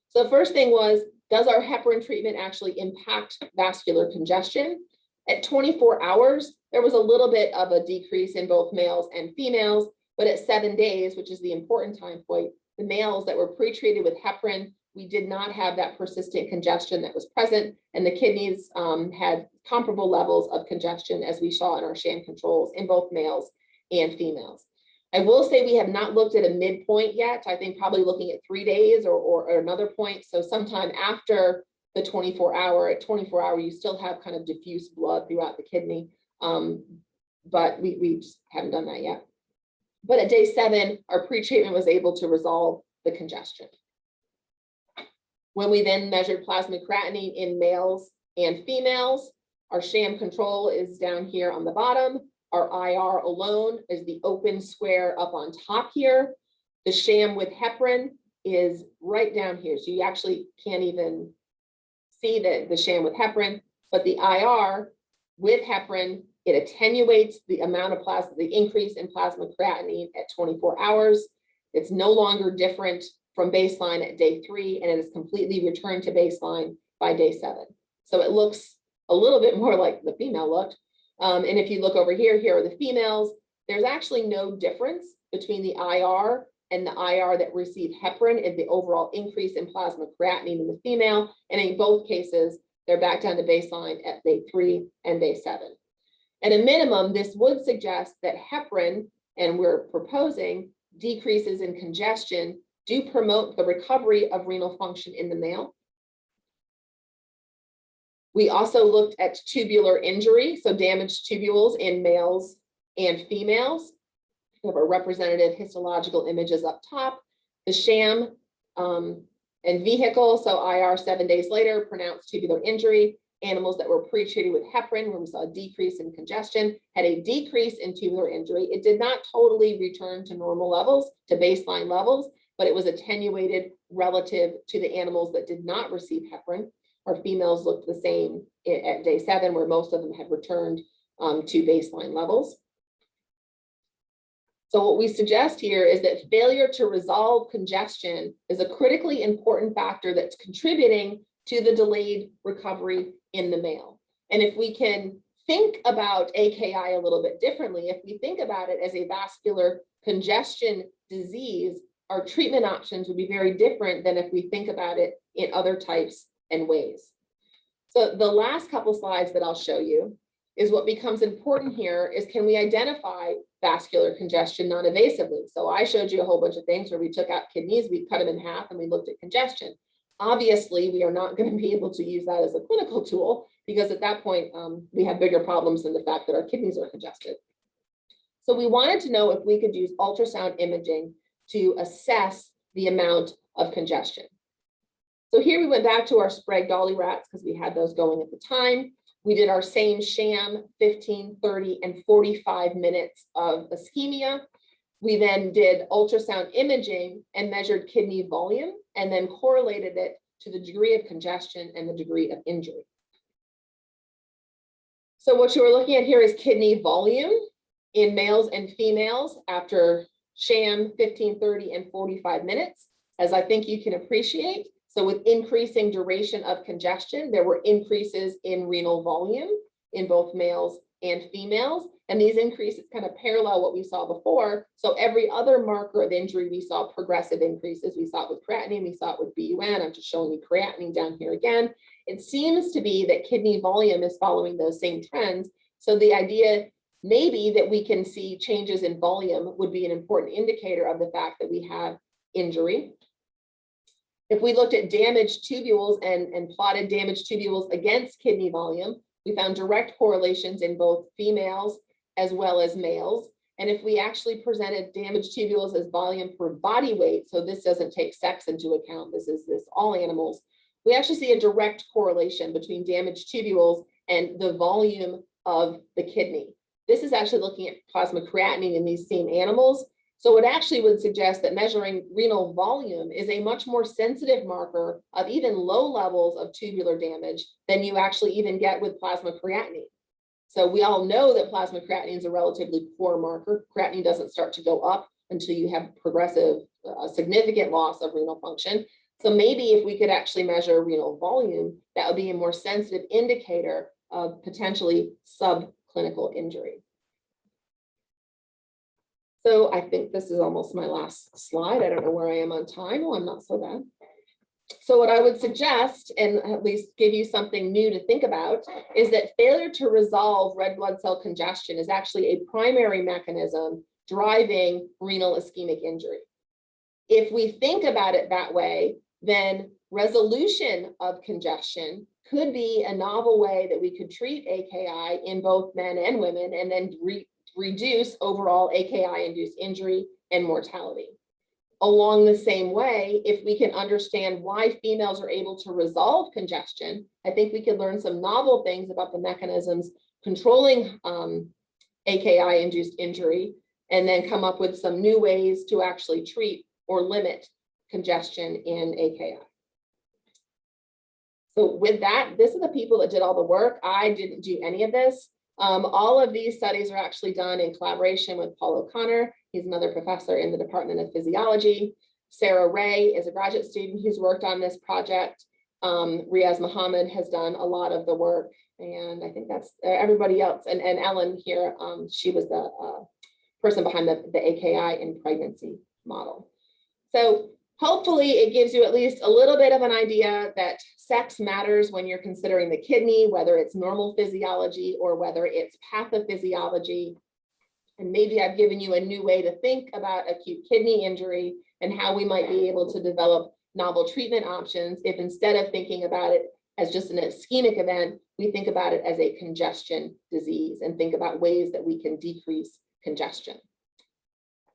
So the first thing was, does our heparin treatment actually impact vascular congestion? At 24 hours, there was a little bit of a decrease in both males and females, but at 7 days, which is the important time point, the males that were pre-treated with heparin, we did not have that persistent congestion that was present, and the kidneys had comparable levels of congestion as we saw in our sham controls in both males and females. I will say we have not looked at a midpoint yet. I think probably looking at 3 days or another point. So sometime after the 24 hour, at 24 hour, you still have kind of diffuse blood throughout the kidney. But we just haven't done that yet. But at day 7, our pre-treatment was able to resolve the congestion. When we then measured plasma creatinine in males and females, our sham control is down here on the bottom. Our IR alone is the open square up on top here. The sham with heparin is right down here. So you actually can't even see the sham with heparin, but the IR with heparin, it attenuates the amount of plasma, the increase in plasma creatinine at 24 hours. It's no longer different from baseline at day 3, and it is completely returned to baseline by day 7. So it looks a little bit more like the female looked. And if you look over here, here are the females. There's actually no difference between the IR and the IR that received heparin in the overall increase in plasma creatinine in the female. And in both cases, they're back down to baseline at day 3 and day 7. At a minimum, this would suggest that heparin, and we're proposing decreases in congestion, do promote the recovery of renal function in the male. We also looked at tubular injury, so damaged tubules in males and females. We have our representative histological images up top. The sham and vehicle, so IR 7 days later, pronounced tubular injury. Animals that were pre-treated with heparin, where we saw a decrease in congestion, had a decrease in tubular injury. It did not totally return to normal levels, to baseline levels, but it was attenuated relative to the animals that did not receive heparin. Our females looked the same at day 7, where most of them had returned to baseline levels. So what we suggest here is that failure to resolve congestion is a critically important factor that's contributing to the delayed recovery in the male. And if we can think about AKI a little bit differently, if we think about it as a vascular congestion disease, our treatment options would be very different than if we think about it in other types and ways. So the last couple slides that I'll show you is what becomes important here is, can we identify vascular congestion non-invasively? So I showed you a whole bunch of things where we took out kidneys, we cut them in half, and we looked at congestion. Obviously, we are not going to be able to use that as a clinical tool, because at that point, we have bigger problems than the fact that our kidneys are congested. So we wanted to know if we could use ultrasound imaging to assess the amount of congestion. So here we went back to our Sprague-Dawley rats, because we had those going at the time. We did our same sham, 15, 30, and 45 minutes of ischemia. We then did ultrasound imaging and measured kidney volume, and then correlated it to the degree of congestion and the degree of injury. So what you are looking at here is kidney volume in males and females after sham, 15, 30, and 45 minutes, as I think you can appreciate. So with increasing duration of congestion, there were increases in renal volume in both males and females. And these increases kind of parallel what we saw before. So every other marker of injury, we saw progressive increases. We saw it with creatinine, we saw it with BUN. I'm just showing you creatinine down here again. It seems to be that kidney volume is following those same trends. So the idea maybe that we can see changes in volume would be an important indicator of the fact that we have injury. If we looked at damaged tubules and plotted damaged tubules against kidney volume, we found direct correlations in both females as well as males. And if we actually presented damaged tubules as volume per body weight, so this doesn't take sex into account, this is all animals, we actually see a direct correlation between damaged tubules and the volume of the kidney. This is actually looking at plasma creatinine in these same animals. So it actually would suggest that measuring renal volume is a much more sensitive marker of even low levels of tubular damage than you actually even get with plasma creatinine. So we all know that plasma creatinine is a relatively poor marker. Creatinine doesn't start to go up until you have progressive, significant loss of renal function. So maybe if we could actually measure renal volume, that would be a more sensitive indicator of potentially subclinical injury. So I think this is almost my last slide. I don't know where I am on time. Oh, I'm not so bad. So what I would suggest, and at least give you something new to think about, is that failure to resolve red blood cell congestion is actually a primary mechanism driving renal ischemic injury. If we think about it that way, then resolution of congestion could be a novel way that we could treat AKI in both men and women, and then reduce overall AKI-induced injury and mortality. Along the same way, if we can understand why females are able to resolve congestion, I think we could learn some novel things about the mechanisms controlling AKI-induced injury, and then come up with some new ways to actually treat or limit congestion in AKI. So with that, this is the people that did all the work. I didn't do any of this. All of these studies are actually done in collaboration with Paul O'Connor. He's another professor in the Department of Physiology. Sarah Ray is a graduate student who's worked on this project. Riaz Mohammed has done a lot of the work, and I think that's everybody else. And Ellen here, she was the person behind the AKI in pregnancy model. So hopefully it gives you at least a little bit of an idea that sex matters when you're considering the kidney, whether it's normal physiology or whether it's pathophysiology. And maybe I've given you a new way to think about acute kidney injury and how we might be able to develop novel treatment options if instead of thinking about it as just an ischemic event, we think about it as a congestion disease and think about ways that we can decrease congestion.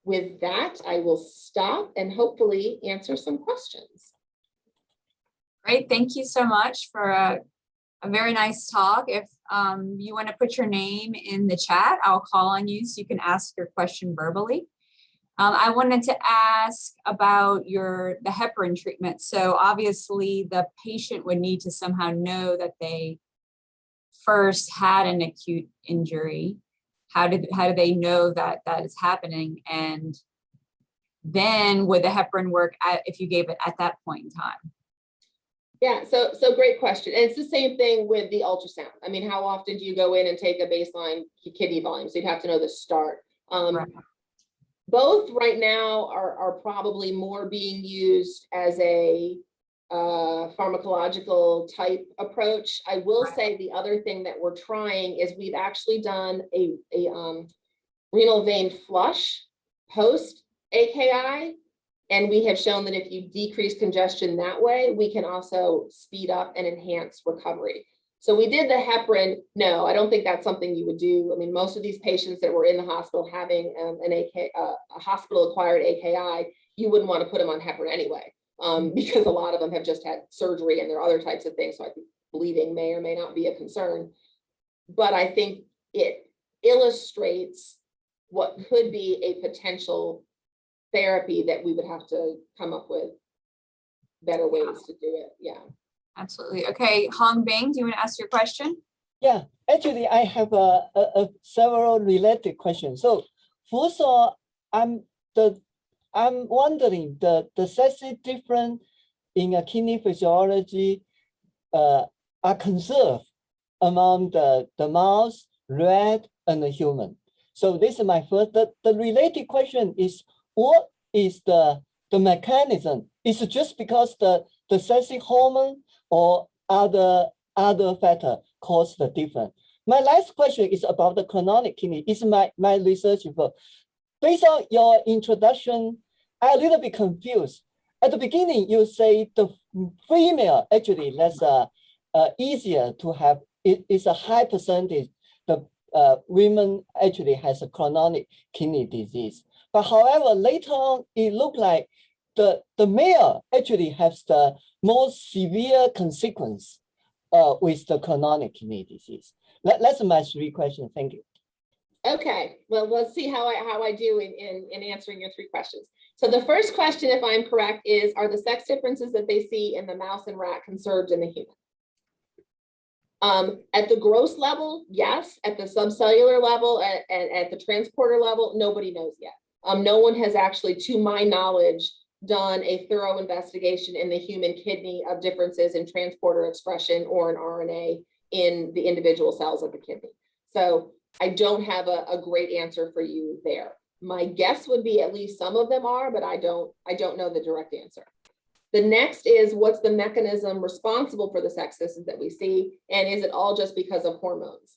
With that, I will stop and hopefully answer some questions. Great, thank you so much for a very nice talk. If you want to put your name in the chat, I'll call on you so you can ask your question verbally. I wanted to ask about the heparin treatment. So obviously the patient would need to somehow know that they first had an acute injury. How do they know that that is happening? And then would the heparin work if you gave it at that point in time? Yeah, so great question. And it's the same thing with the ultrasound. I mean, how often do you go in and take a baseline kidney volume? So you'd have to know the start. Right. Both right now are probably more being used as a pharmacological type approach. I will say the other thing that we're trying is we've actually done a renal vein flush post AKI. And we have shown that if you decrease congestion that way, we can also speed up and enhance recovery. So we did the heparin. No, I don't think that's something you would do. I mean, most of these patients that were in the hospital having a hospital-acquired AKI, you wouldn't want to put them on heparin anyway, because a lot of them have just had surgery and there are other types of things. So I think bleeding may or may not be a concern. But I think it illustrates what could be a potential therapy that we would have to come up with better ways to do it. Yeah. Absolutely. Okay, Hong Bing, do you want to ask your question? Yeah, actually, I have several related questions. So first of all, I'm wondering the sexy difference in a kidney physiology are conserved among the mouse, rat, and the human. So this is my first. The related question is, what is the mechanism? Is it just because the sexy hormone or other factor cause the difference? My last question is about the chronic kidney. It's my research. Based on your introduction, I'm a little bit confused. At the beginning, you say the female actually that's easier to have. It is a high percentage. The women actually has a chronic kidney disease. But however, later on, it looked like the male actually has the most severe consequence with the chronic kidney disease. That's my three questions. Thank you. Okay, well, let's see how I do in answering your three questions. So the first question, if I'm correct, is, are the sex differences that they see in the mouse and rat conserved in the human? At the gross level, yes. At the subcellular level and at the transporter level, nobody knows yet. No one has actually, to my knowledge, done a thorough investigation in the human kidney of differences in transporter expression or an RNA in the individual cells of the kidney. So I don't have a great answer for you there. My guess would be at least some of them are, but I don't know the direct answer. The next is, what's the mechanism responsible for the sex differences that we see? And is it all just because of hormones?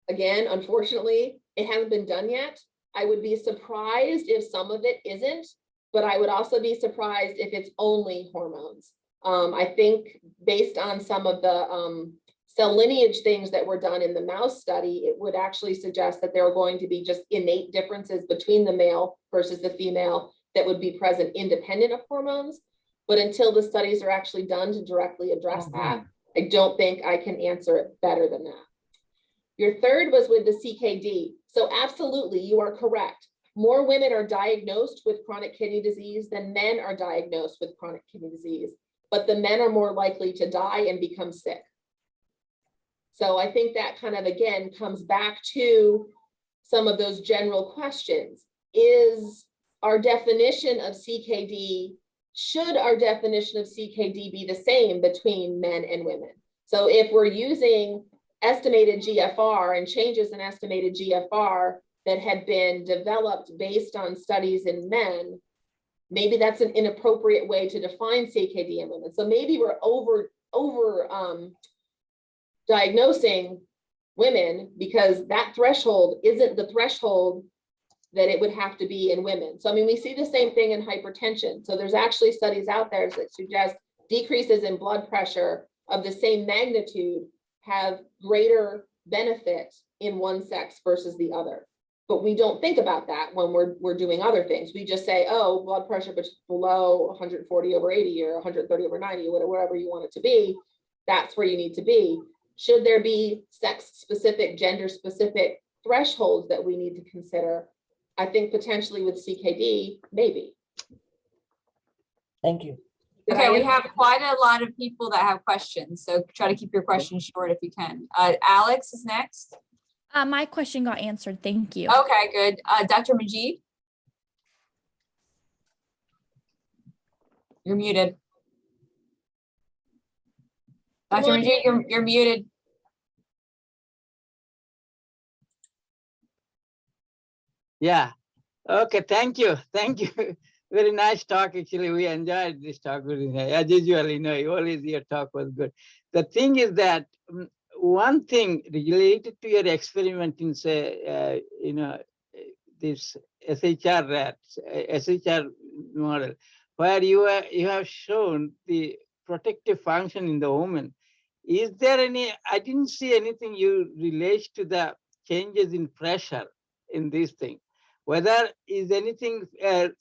Again, unfortunately, it hasn't been done yet. I would be surprised if some of it isn't, but I would also be surprised if it's only hormones. I think based on some of the cell lineage things that were done in the mouse study, it would actually suggest that there are going to be just innate differences between the male versus the female that would be present independent of hormones. But until the studies are actually done to directly address that, I don't think I can answer it better than that. Your third was with the CKD. So absolutely, you are correct. More women are diagnosed with chronic kidney disease than men are diagnosed with chronic kidney disease, but the men are more likely to die and become sick. So I think that kind of, again, comes back to some of those general questions. Is our definition of CKD, should our definition of CKD be the same between men and women? So if we're using estimated GFR and changes in estimated GFR that had been developed based on studies in men, maybe that's an inappropriate way to define CKD in women. So maybe we're over diagnosing women because that threshold isn't the threshold that it would have to be in women. So, I mean, we see the same thing in hypertension. So there's actually studies out there that suggest decreases in blood pressure of the same magnitude have greater benefit in one sex versus the other. But we don't think about that when we're doing other things. We just say, oh, blood pressure below 140/80 or 130/90 or whatever you want it to be, that's where you need to be. Should there be sex-specific, gender-specific thresholds that we need to consider? I think potentially with CKD, maybe. Thank you. Okay, we have quite a lot of people that have questions, so try to keep your questions short if you can. Alex is next. My question got answered. Thank you. Okay, good. Dr. Majid? You're muted. Dr. Majid, you're muted. Yeah. Okay. Thank you. Thank you. Very nice talk. Actually, we enjoyed this talk. As usual, always your talk was good. The thing is that one thing related to your experiment in say, this SHR rats, SHR model, where you have shown the protective function in the woman. Is there any? I didn't see anything you relate to the changes in pressure in this thing. Whether is anything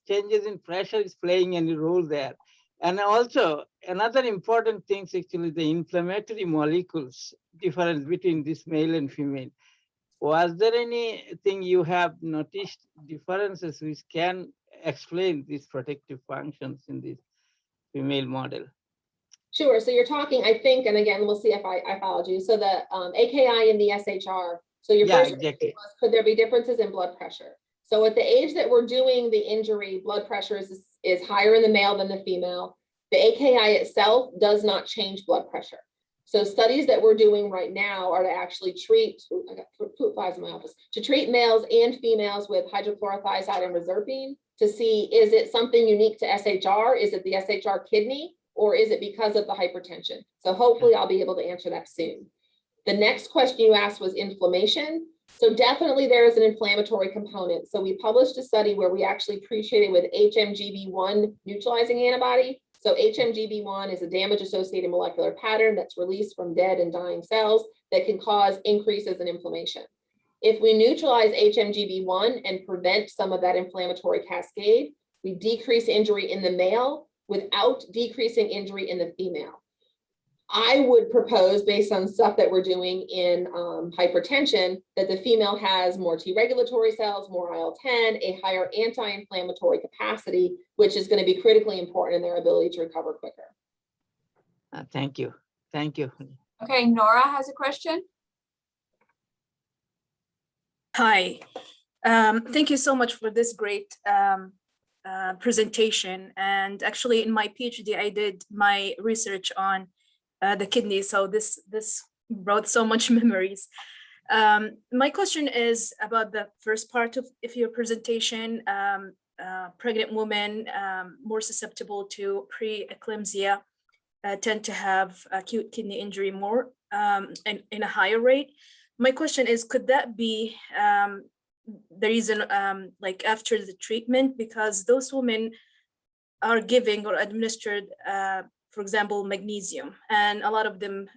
changes in pressure is playing any role there. And also another important thing is actually the inflammatory molecules difference between this male and female. Was there anything you have noticed differences which can explain these protective functions in this female model? Sure. So you're talking, I think, and again, we'll see if I followed you. So the AKI and the SHR. So your first exactly. was, could there be differences in blood pressure? So at the age that we're doing the injury, blood pressure is higher in the male than the female. The AKI itself does not change blood pressure. So studies that we're doing right now are to actually treat, I got fruit flies in my office, to treat males and females with hydrochlorothiazide and reserpine to see, is it something unique to SHR? Is it the SHR kidney? Or is it because of the hypertension? So hopefully I'll be able to answer that soon. The next question you asked was inflammation. So definitely there is an inflammatory component. So we published a study where we actually pre-treated with HMGB1 neutralizing antibody. So HMGB1 is a damage-associated molecular pattern that's released from dead and dying cells that can cause increases in inflammation. If we neutralize HMGB1 and prevent some of that inflammatory cascade, we decrease injury in the male without decreasing injury in the female. I would propose, based on stuff that we're doing in hypertension, that the female has more T regulatory cells, more IL-10, a higher anti-inflammatory capacity, which is going to be critically important in their ability to recover quicker. Thank you. Thank you. Okay, Nora has a question. Hi, thank you so much for this great presentation. And actually in my PhD, I did my research on the kidney. So this brought so much memories. My question is about the first part of your presentation. Pregnant women more susceptible to preeclampsia tend to have acute kidney injury more and in a higher rate. My question is, could that be the reason like after the treatment, because those women are giving or administered for example, magnesium, and a lot of them,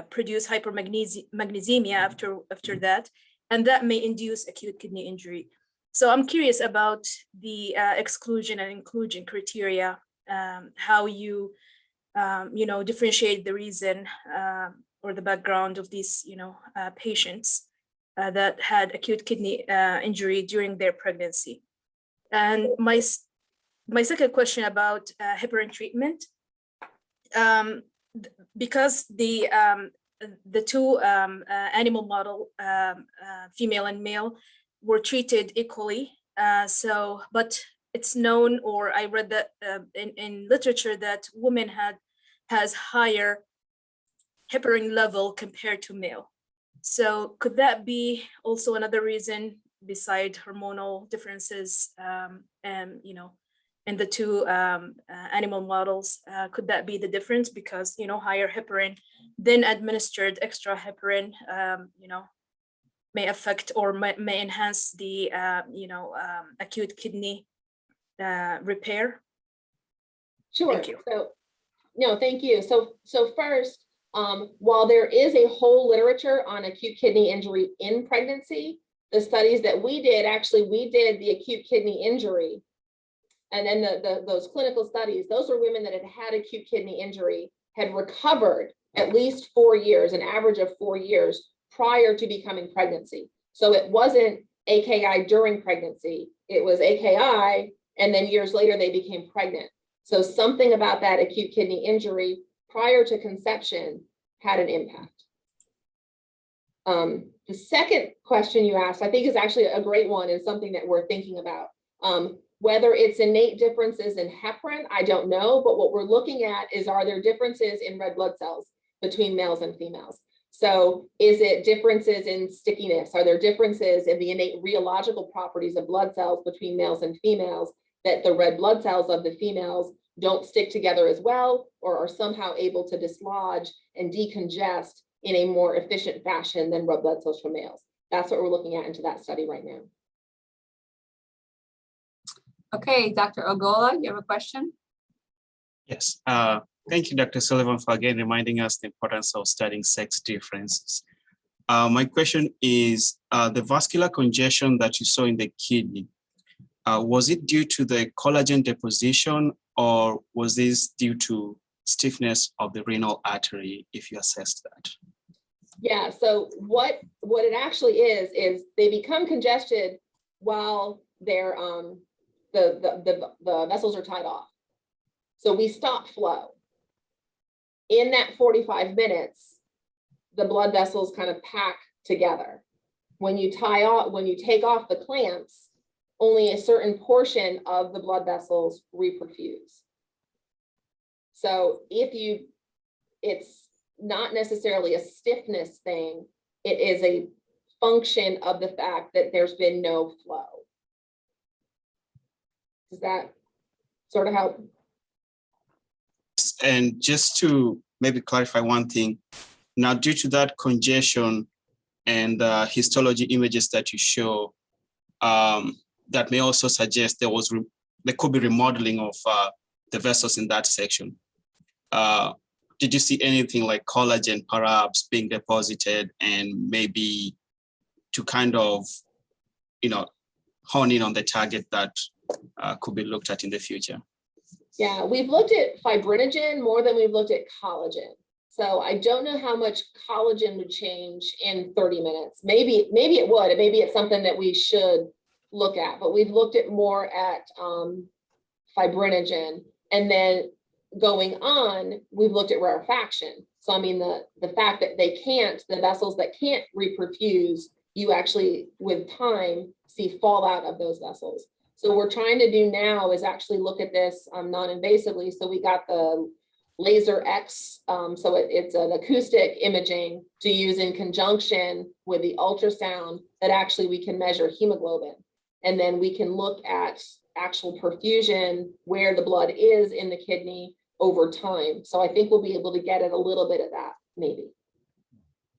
produce hypermagnesemia after that, and that may induce acute kidney injury. So I'm curious about the exclusion and inclusion criteria, how you, differentiate the reason or the background of these, patients that had acute kidney injury during their pregnancy. And my second question about heparin treatment, because the two animal model, female and male, were treated equally. But it's known, or I read that in literature, that women has higher heparin level compared to male. So could that be also another reason beside hormonal differences and in the two animal models? Could that be the difference? Because higher heparin, then administered extra heparin, may affect or may enhance the acute kidney repair? Sure. Thank you. So, no, thank you. So first, while there is a whole literature on acute kidney injury in pregnancy, the studies that we did, actually, we did the acute kidney injury. And then those clinical studies, those were women that had had acute kidney injury, had recovered at least 4 years, an average of 4 years prior to becoming pregnancy. So it wasn't AKI during pregnancy, it was AKI, and then years later they became pregnant. So something about that acute kidney injury prior to conception had an impact. The second question you asked, I think, is actually a great one and something that we're thinking about. Whether it's innate differences in heparin, I don't know, but what we're looking at is, are there differences in red blood cells between males and females? So is it differences in stickiness? Are there differences in the innate rheological properties of blood cells between males and females, that the red blood cells of the females don't stick together as well, or are somehow able to dislodge and decongest in a more efficient fashion than red blood cells from males? That's what we're looking at into that study right now. Okay, Dr. Ogola, you have a question? Yes, thank you, Dr. Sullivan, for again reminding us the importance of studying sex differences. My question is, the vascular congestion that you saw in the kidney, was it due to the collagen deposition, or was this due to stiffness of the renal artery, if you assessed that? Yeah, so what it actually is they become congested while they're the vessels are tied off. So we stop flow. In that 45 minutes, the blood vessels kind of pack together. When you take off the clamps, only a certain portion of the blood vessels reperfuse. So it's not necessarily a stiffness thing, it is a function of the fact that there's been no flow. Does that sort of help? And just to maybe clarify one thing, now due to that congestion and histology images that you show, that may also suggest there could be remodeling of the vessels in that section. Did you see anything like collagen perhaps being deposited, and maybe to kind of, hone in on the target that could be looked at in the future? Yeah, we've looked at fibrinogen more than we've looked at collagen. So I don't know how much collagen would change in 30 minutes. Maybe it would, and maybe it's something that we should look at, but we've looked at more at fibrinogen. And then going on, we've looked at rarefaction. So I mean, the fact that the vessels that can't reperfuse, you actually with time see fallout of those vessels. So what we're trying to do now is actually look at this non-invasively. So we got the laser X, so it's an acoustic imaging to use in conjunction with the ultrasound, that actually we can measure hemoglobin. And then we can look at actual perfusion, where the blood is in the kidney over time. So I think we'll be able to get at a little bit of that, maybe.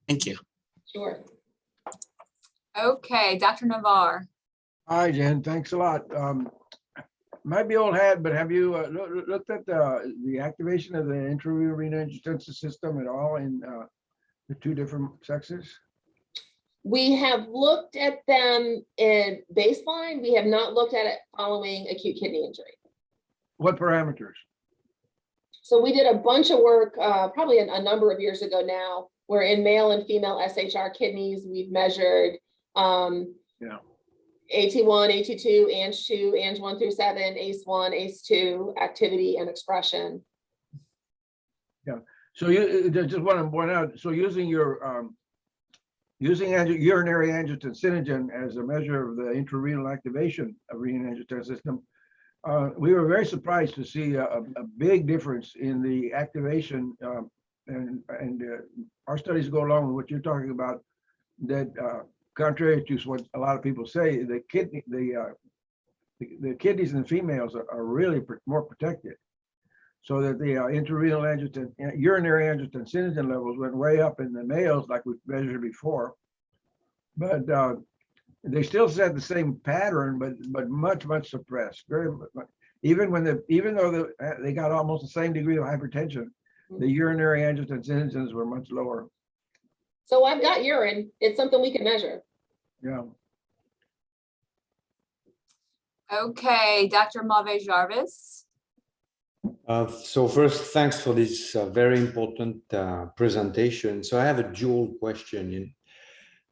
Thank you. Sure. Okay, Dr. Navar. Hi, Jen. Thanks a lot. Might be old hat, but have you looked at the activation of the intrarenal angiotensin system at all in the two different sexes? We have looked at them in baseline. We have not looked at it following acute kidney injury. What parameters? So we did a bunch of work, probably a number of years ago now, where in male and female SHR kidneys, we've measured AT1, AT2, ANG2, ANG1 through 7, ACE1, ACE2, activity and expression. Yeah. So you just want to point out, so using your urinary angiotensinogen as a measure of the intrarenal activation of renal angiotensin system, we were very surprised to see a big difference in the activation, and our studies go along with what you're talking about, that contrary to what a lot of people say, the kidneys in the females are really more protected, so that the urinary angiotensinogen levels went way up in the males, like we measured before, but they still said the same pattern, but much suppressed. Very much. Even though they got almost the same degree of hypertension, the urinary angiotensins were much lower. So I've got urine. It's something we can measure. Yeah. Okay, Dr. Mave Jarvis. So first, thanks for this very important presentation. So I have a dual question.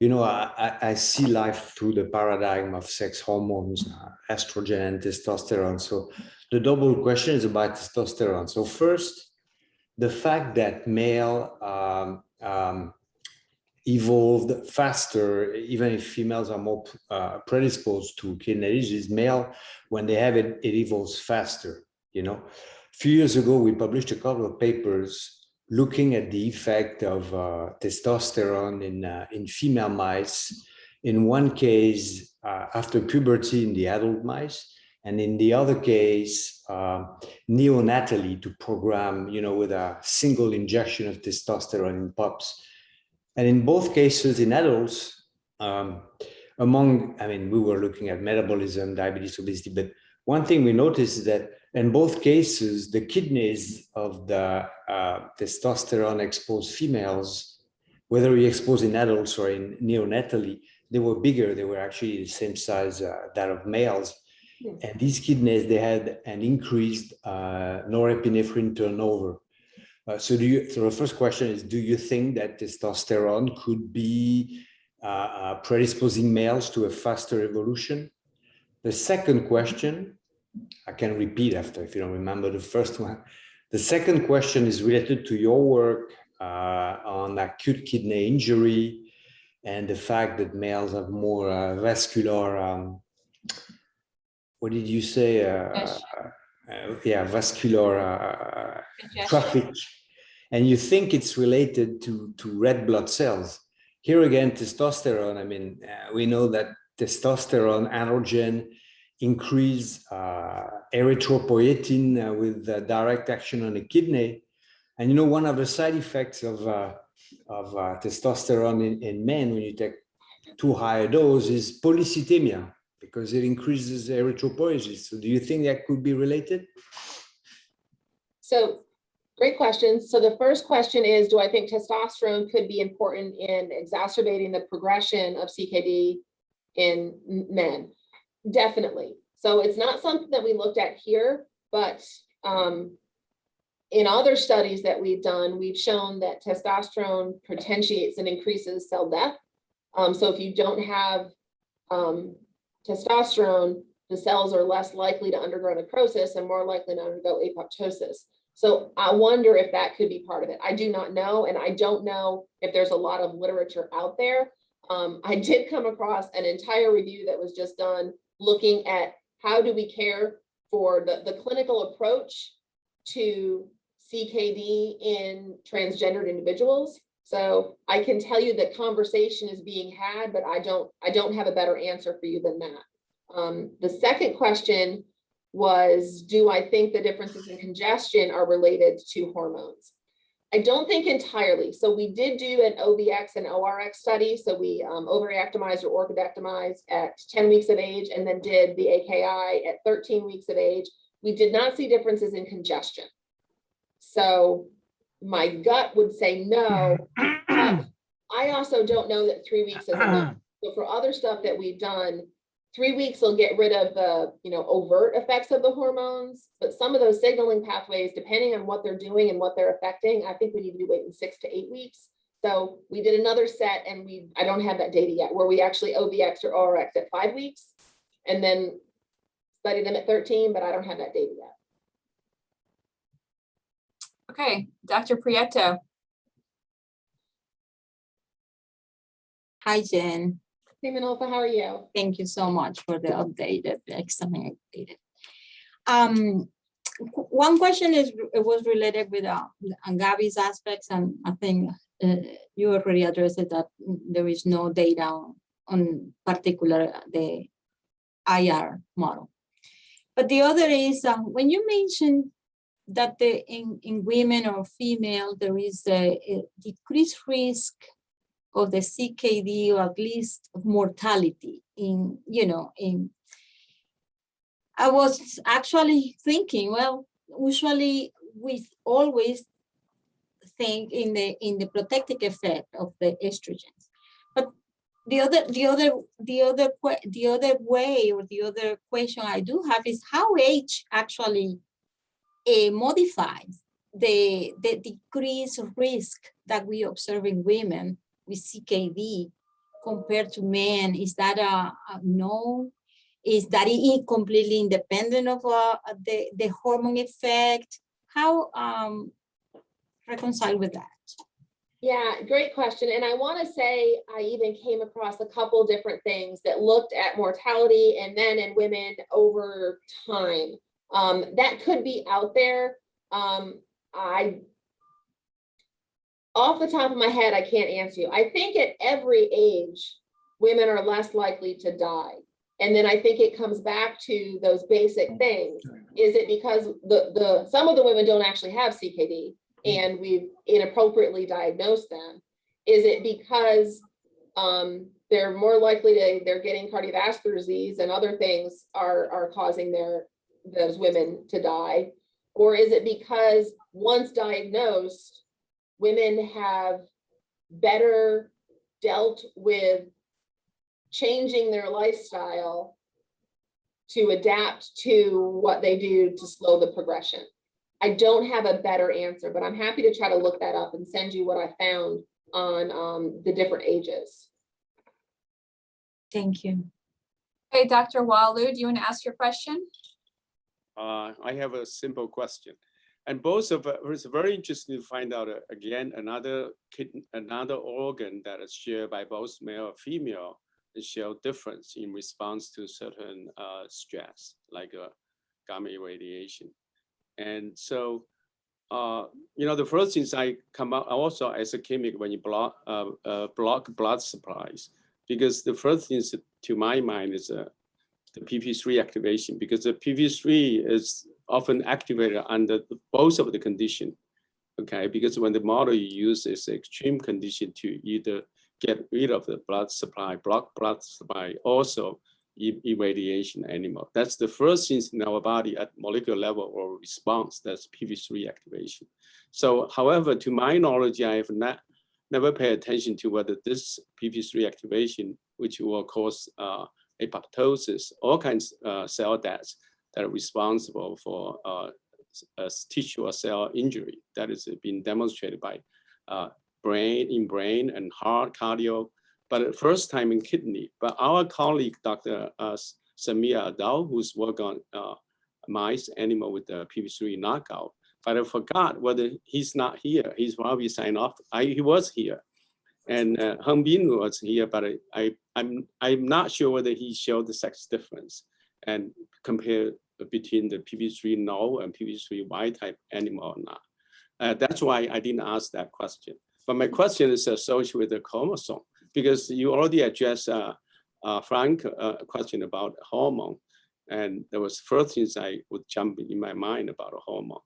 You know, I see life through the paradigm of sex hormones, estrogen and testosterone. So the double question is about testosterone. So first, the fact that male evolved faster, even if females are more predisposed to kidney disease, male, when they have it, it evolves faster, you know. A few years ago, we published a couple of papers looking at the effect of testosterone in female mice. In one case, after puberty in the adult mice, and in the other case, neonatally to program, you know, with a single injection of testosterone in pups. And in both cases, in adults, we were looking at metabolism, diabetes, obesity, but one thing we noticed is that in both cases, the kidneys of the testosterone exposed females, whether we expose in adults or in neonatally, they were bigger. They were actually the same size that of males. And these kidneys, they had an increased norepinephrine turnover. So the first question is, do you think that testosterone could be predisposing males to a faster evolution? The second question, I can repeat after if you don't remember the first one. The second question is related to your work on acute kidney injury and the fact that males have more vascular, what did you say? Vascular traffic. And you think it's related to red blood cells. Here again, testosterone, we know that testosterone, androgen, increase erythropoietin with direct action on the kidney. And you know, one of the side effects of testosterone in men when you take too high a dose is polycythemia, because it increases erythropoiesis. So do you think that could be related? So great questions. So the first question is, do I think testosterone could be important in exacerbating the progression of CKD in men? Definitely. So it's not something that we looked at here, but in other studies that we've done, we've shown that testosterone potentiates and increases cell death. So if you don't have testosterone, the cells are less likely to undergo necrosis and more likely to undergo apoptosis. So I wonder if that could be part of it. I do not know, and I don't know if there's a lot of literature out there. I did come across an entire review that was just done looking at how do we care for the clinical approach to CKD in transgendered individuals. So I can tell you that conversation is being had, but I don't have a better answer for you than that. The second question was, do I think the differences in congestion are related to hormones? I don't think entirely. So we did do an OVX and ORX study. So we overreactomized or orchidectomized at 10 weeks of age and then did the AKI at 13 weeks of age. We did not see differences in congestion. So my gut would say no. I also don't know that 3 weeks is enough. So for other stuff that we've done, 3 weeks will get rid of the overt effects of the hormones, but some of those signaling pathways, depending on what they're doing and what they're affecting, I think we need to be waiting 6 to 8 weeks. So we did another set, and I don't have that data yet, where we actually OVX or ORX at 5 weeks, and then study them at 13, but I don't have that data yet. Okay, Dr. Prieto. Hi, Jen. Hey, Manolfa, how are you? Thank you so much for the updated, excellent updated. One question was related with Gabby's aspects, and I think you already addressed it, that there is no data on particular the IR model. But the other is when you mentioned that in women or female there is a decreased risk of the CKD, or at least of mortality in, I was actually thinking, well, usually we always think in the protective effect of the estrogens, but the other way, or the other question I do have is how age actually modifies the decreased risk that we observe in women with CKD compared to men. Is that a no? Is that completely independent of the hormone effect? How reconcile with that? Yeah, great question. And I want to say I even came across a couple different things that looked at mortality in men and women over time. That could be out there. Off the top of my head, I can't answer you. I think at every age, women are less likely to die. And then I think it comes back to those basic things. Is it because some of the women don't actually have CKD and we've inappropriately diagnosed them? Is it because they're more likely they're getting cardiovascular disease and other things are causing those women to die? Or is it because once diagnosed, women have better dealt with changing their lifestyle to adapt to what they do to slow the progression? I don't have a better answer, but I'm happy to try to look that up and send you what I found on the different ages. Thank you. Okay, Dr. Walu, do you want to ask your question? I have a simple question. And both of it was very interesting to find out again another organ that is shared by both male and female and show difference in response to certain stress, like gamma irradiation. And so, the first things I come out also as a chemical when you block blood supplies, because the first thing to my mind is the PP3 activation, because the PP3 is often activated under both of the condition, okay? Because when the model you use is extreme condition to either get rid of the blood supply, block blood supply, also irradiation animal. That's the first thing in our body at molecular level or response, that's PP3 activation. So, however, to my knowledge, I have never paid attention to whether this PP3 activation, which will cause apoptosis, all kinds of cell deaths, that are responsible for tissue or cell injury. That is being demonstrated by brain and heart, cardio, but first time in kidney. But our colleague, Dr. Samir Adal, who's worked on mice animal with the PP3 knockout, but I forgot whether he's not here. He's probably signed off. He was here. And Heng Bin was here, but I'm not sure whether he showed the sex difference and compare between the PP3 null and PP3 wild type animal or not. That's why I didn't ask that question. But my question is associated with the chromosome, because you already addressed Frank's question about hormone. And there was first things I would jump in my mind about a hormone.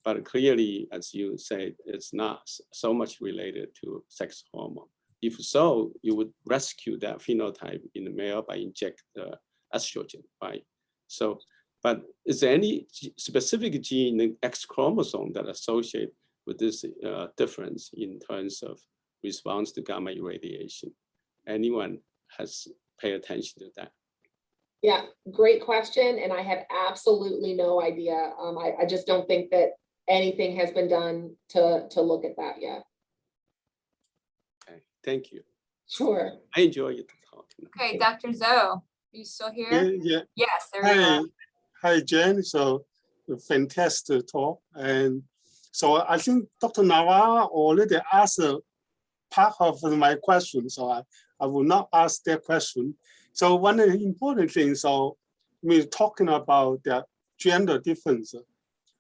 But clearly, as you said, it's not so much related to sex hormone. If so, you would rescue that phenotype in the male by inject the estrogen, right? So, but is there any specific gene in X chromosome that associate with this difference in terms of response to gamma irradiation? Anyone has paid attention to that? Yeah, great question. And I have absolutely no idea. I just don't think that anything has been done to look at that yet. Okay, thank you. Sure. I enjoy your talk. Okay, Dr. Zhou, are you still here? Yeah. Yes, there you are. Hi, Jen. So fantastic talk. And so I think Dr. Navarro already asked part of my question. So I will not ask that question. So one of the important things, so we're talking about the gender difference.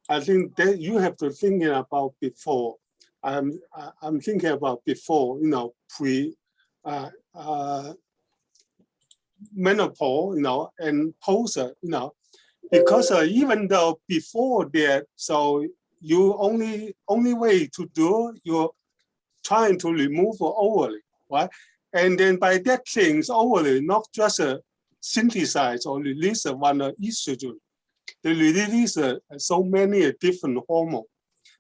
I think that you have to think about before. I'm thinking about before, pre menopause, and post, because even though before that, so you only way to do, you're trying to remove ovary. right? And then by that things ovary not just synthesize or release one estrogen, they release so many different hormones.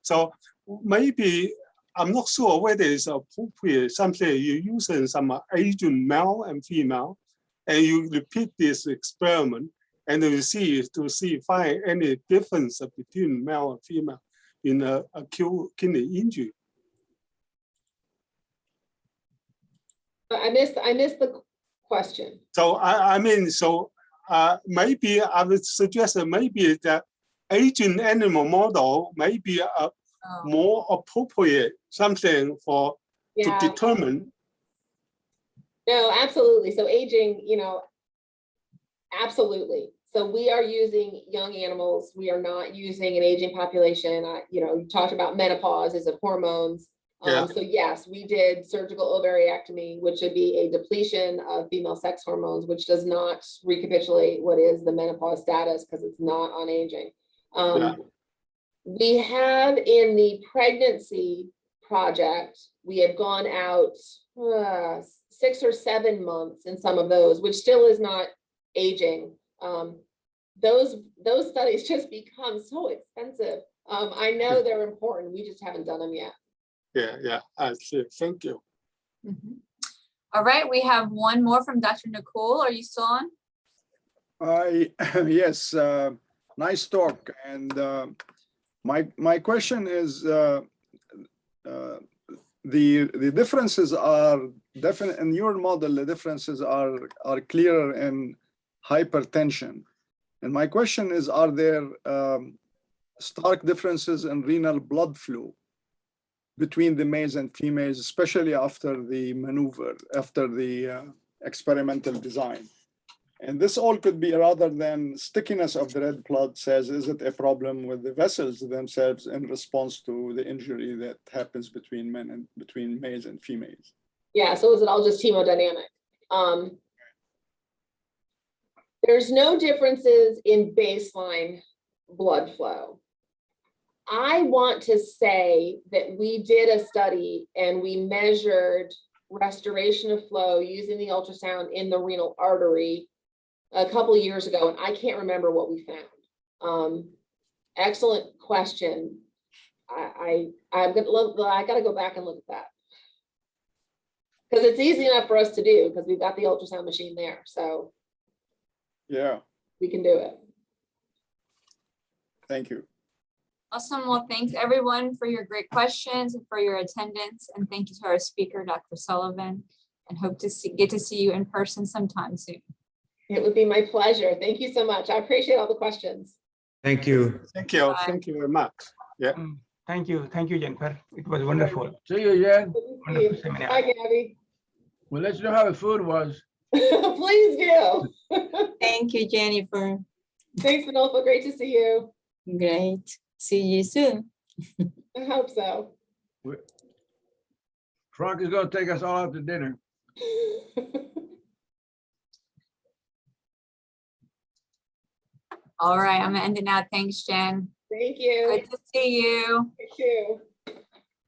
So maybe I'm not sure whether it's appropriate. Something you use some aging male and female, and you repeat this experiment, and then you see find any difference between male and female in acute kidney injury. I missed the question. So I mean, so maybe I would suggest that maybe the aging animal model may be a more appropriate something for to determine. No, absolutely. So aging, absolutely. So we are using young animals. We are not using an aging population. You talked about menopause, is it hormones? So yes, we did surgical ovariectomy, which would be a depletion of female sex hormones, which does not recapitulate what is the menopause status because it's not on aging. We have in the pregnancy project, we have gone out 6 or 7 months in some of those, which still is not aging. Those studies just become so expensive. I know they're important. We just haven't done them yet. Yeah, I see. Thank you. All right, we have one more from Dr. Nicole. Are you still on? Yes, nice talk. And my question is, the differences are definite in your model. The differences are clearer in hypertension. And my question is, are there stark differences in renal blood flow between the males and females, especially after the maneuver, after the experimental design? And this all could be rather than stickiness of the red blood cells. Is it a problem with the vessels themselves in response to the injury that happens between men and between males and females? Yeah, so is it all just hemodynamic? There's no differences in baseline blood flow. I want to say that we did a study and we measured restoration of flow using the ultrasound in the renal artery a couple of years ago, and I can't remember what we found. Excellent question. I gotta go back and look at that. Because it's easy enough for us to do because we've got the ultrasound machine there. So yeah, we can do it. Thank you. Awesome. Well, thanks everyone for your great questions and for your attendance. And thank you to our speaker, Dr. Sullivan, and hope to get to see you in person sometime soon. It would be my pleasure. Thank you so much. I appreciate all the questions. Thank you. Thank you. Bye. Thank you very much. Yeah. Thank you, Jennifer. It was wonderful. See you, Jen. Wonderful seminar. Bye, Gabby. We'll let you know how the food was. Please do. Thank you, Jennifer. Thanks, Manolfo. Great to see you. Great. See you soon. I hope so. Frank is going to take us all out to dinner. All right, I'm gonna end it now. Thanks, Jen. Thank you. Good to see you. You too.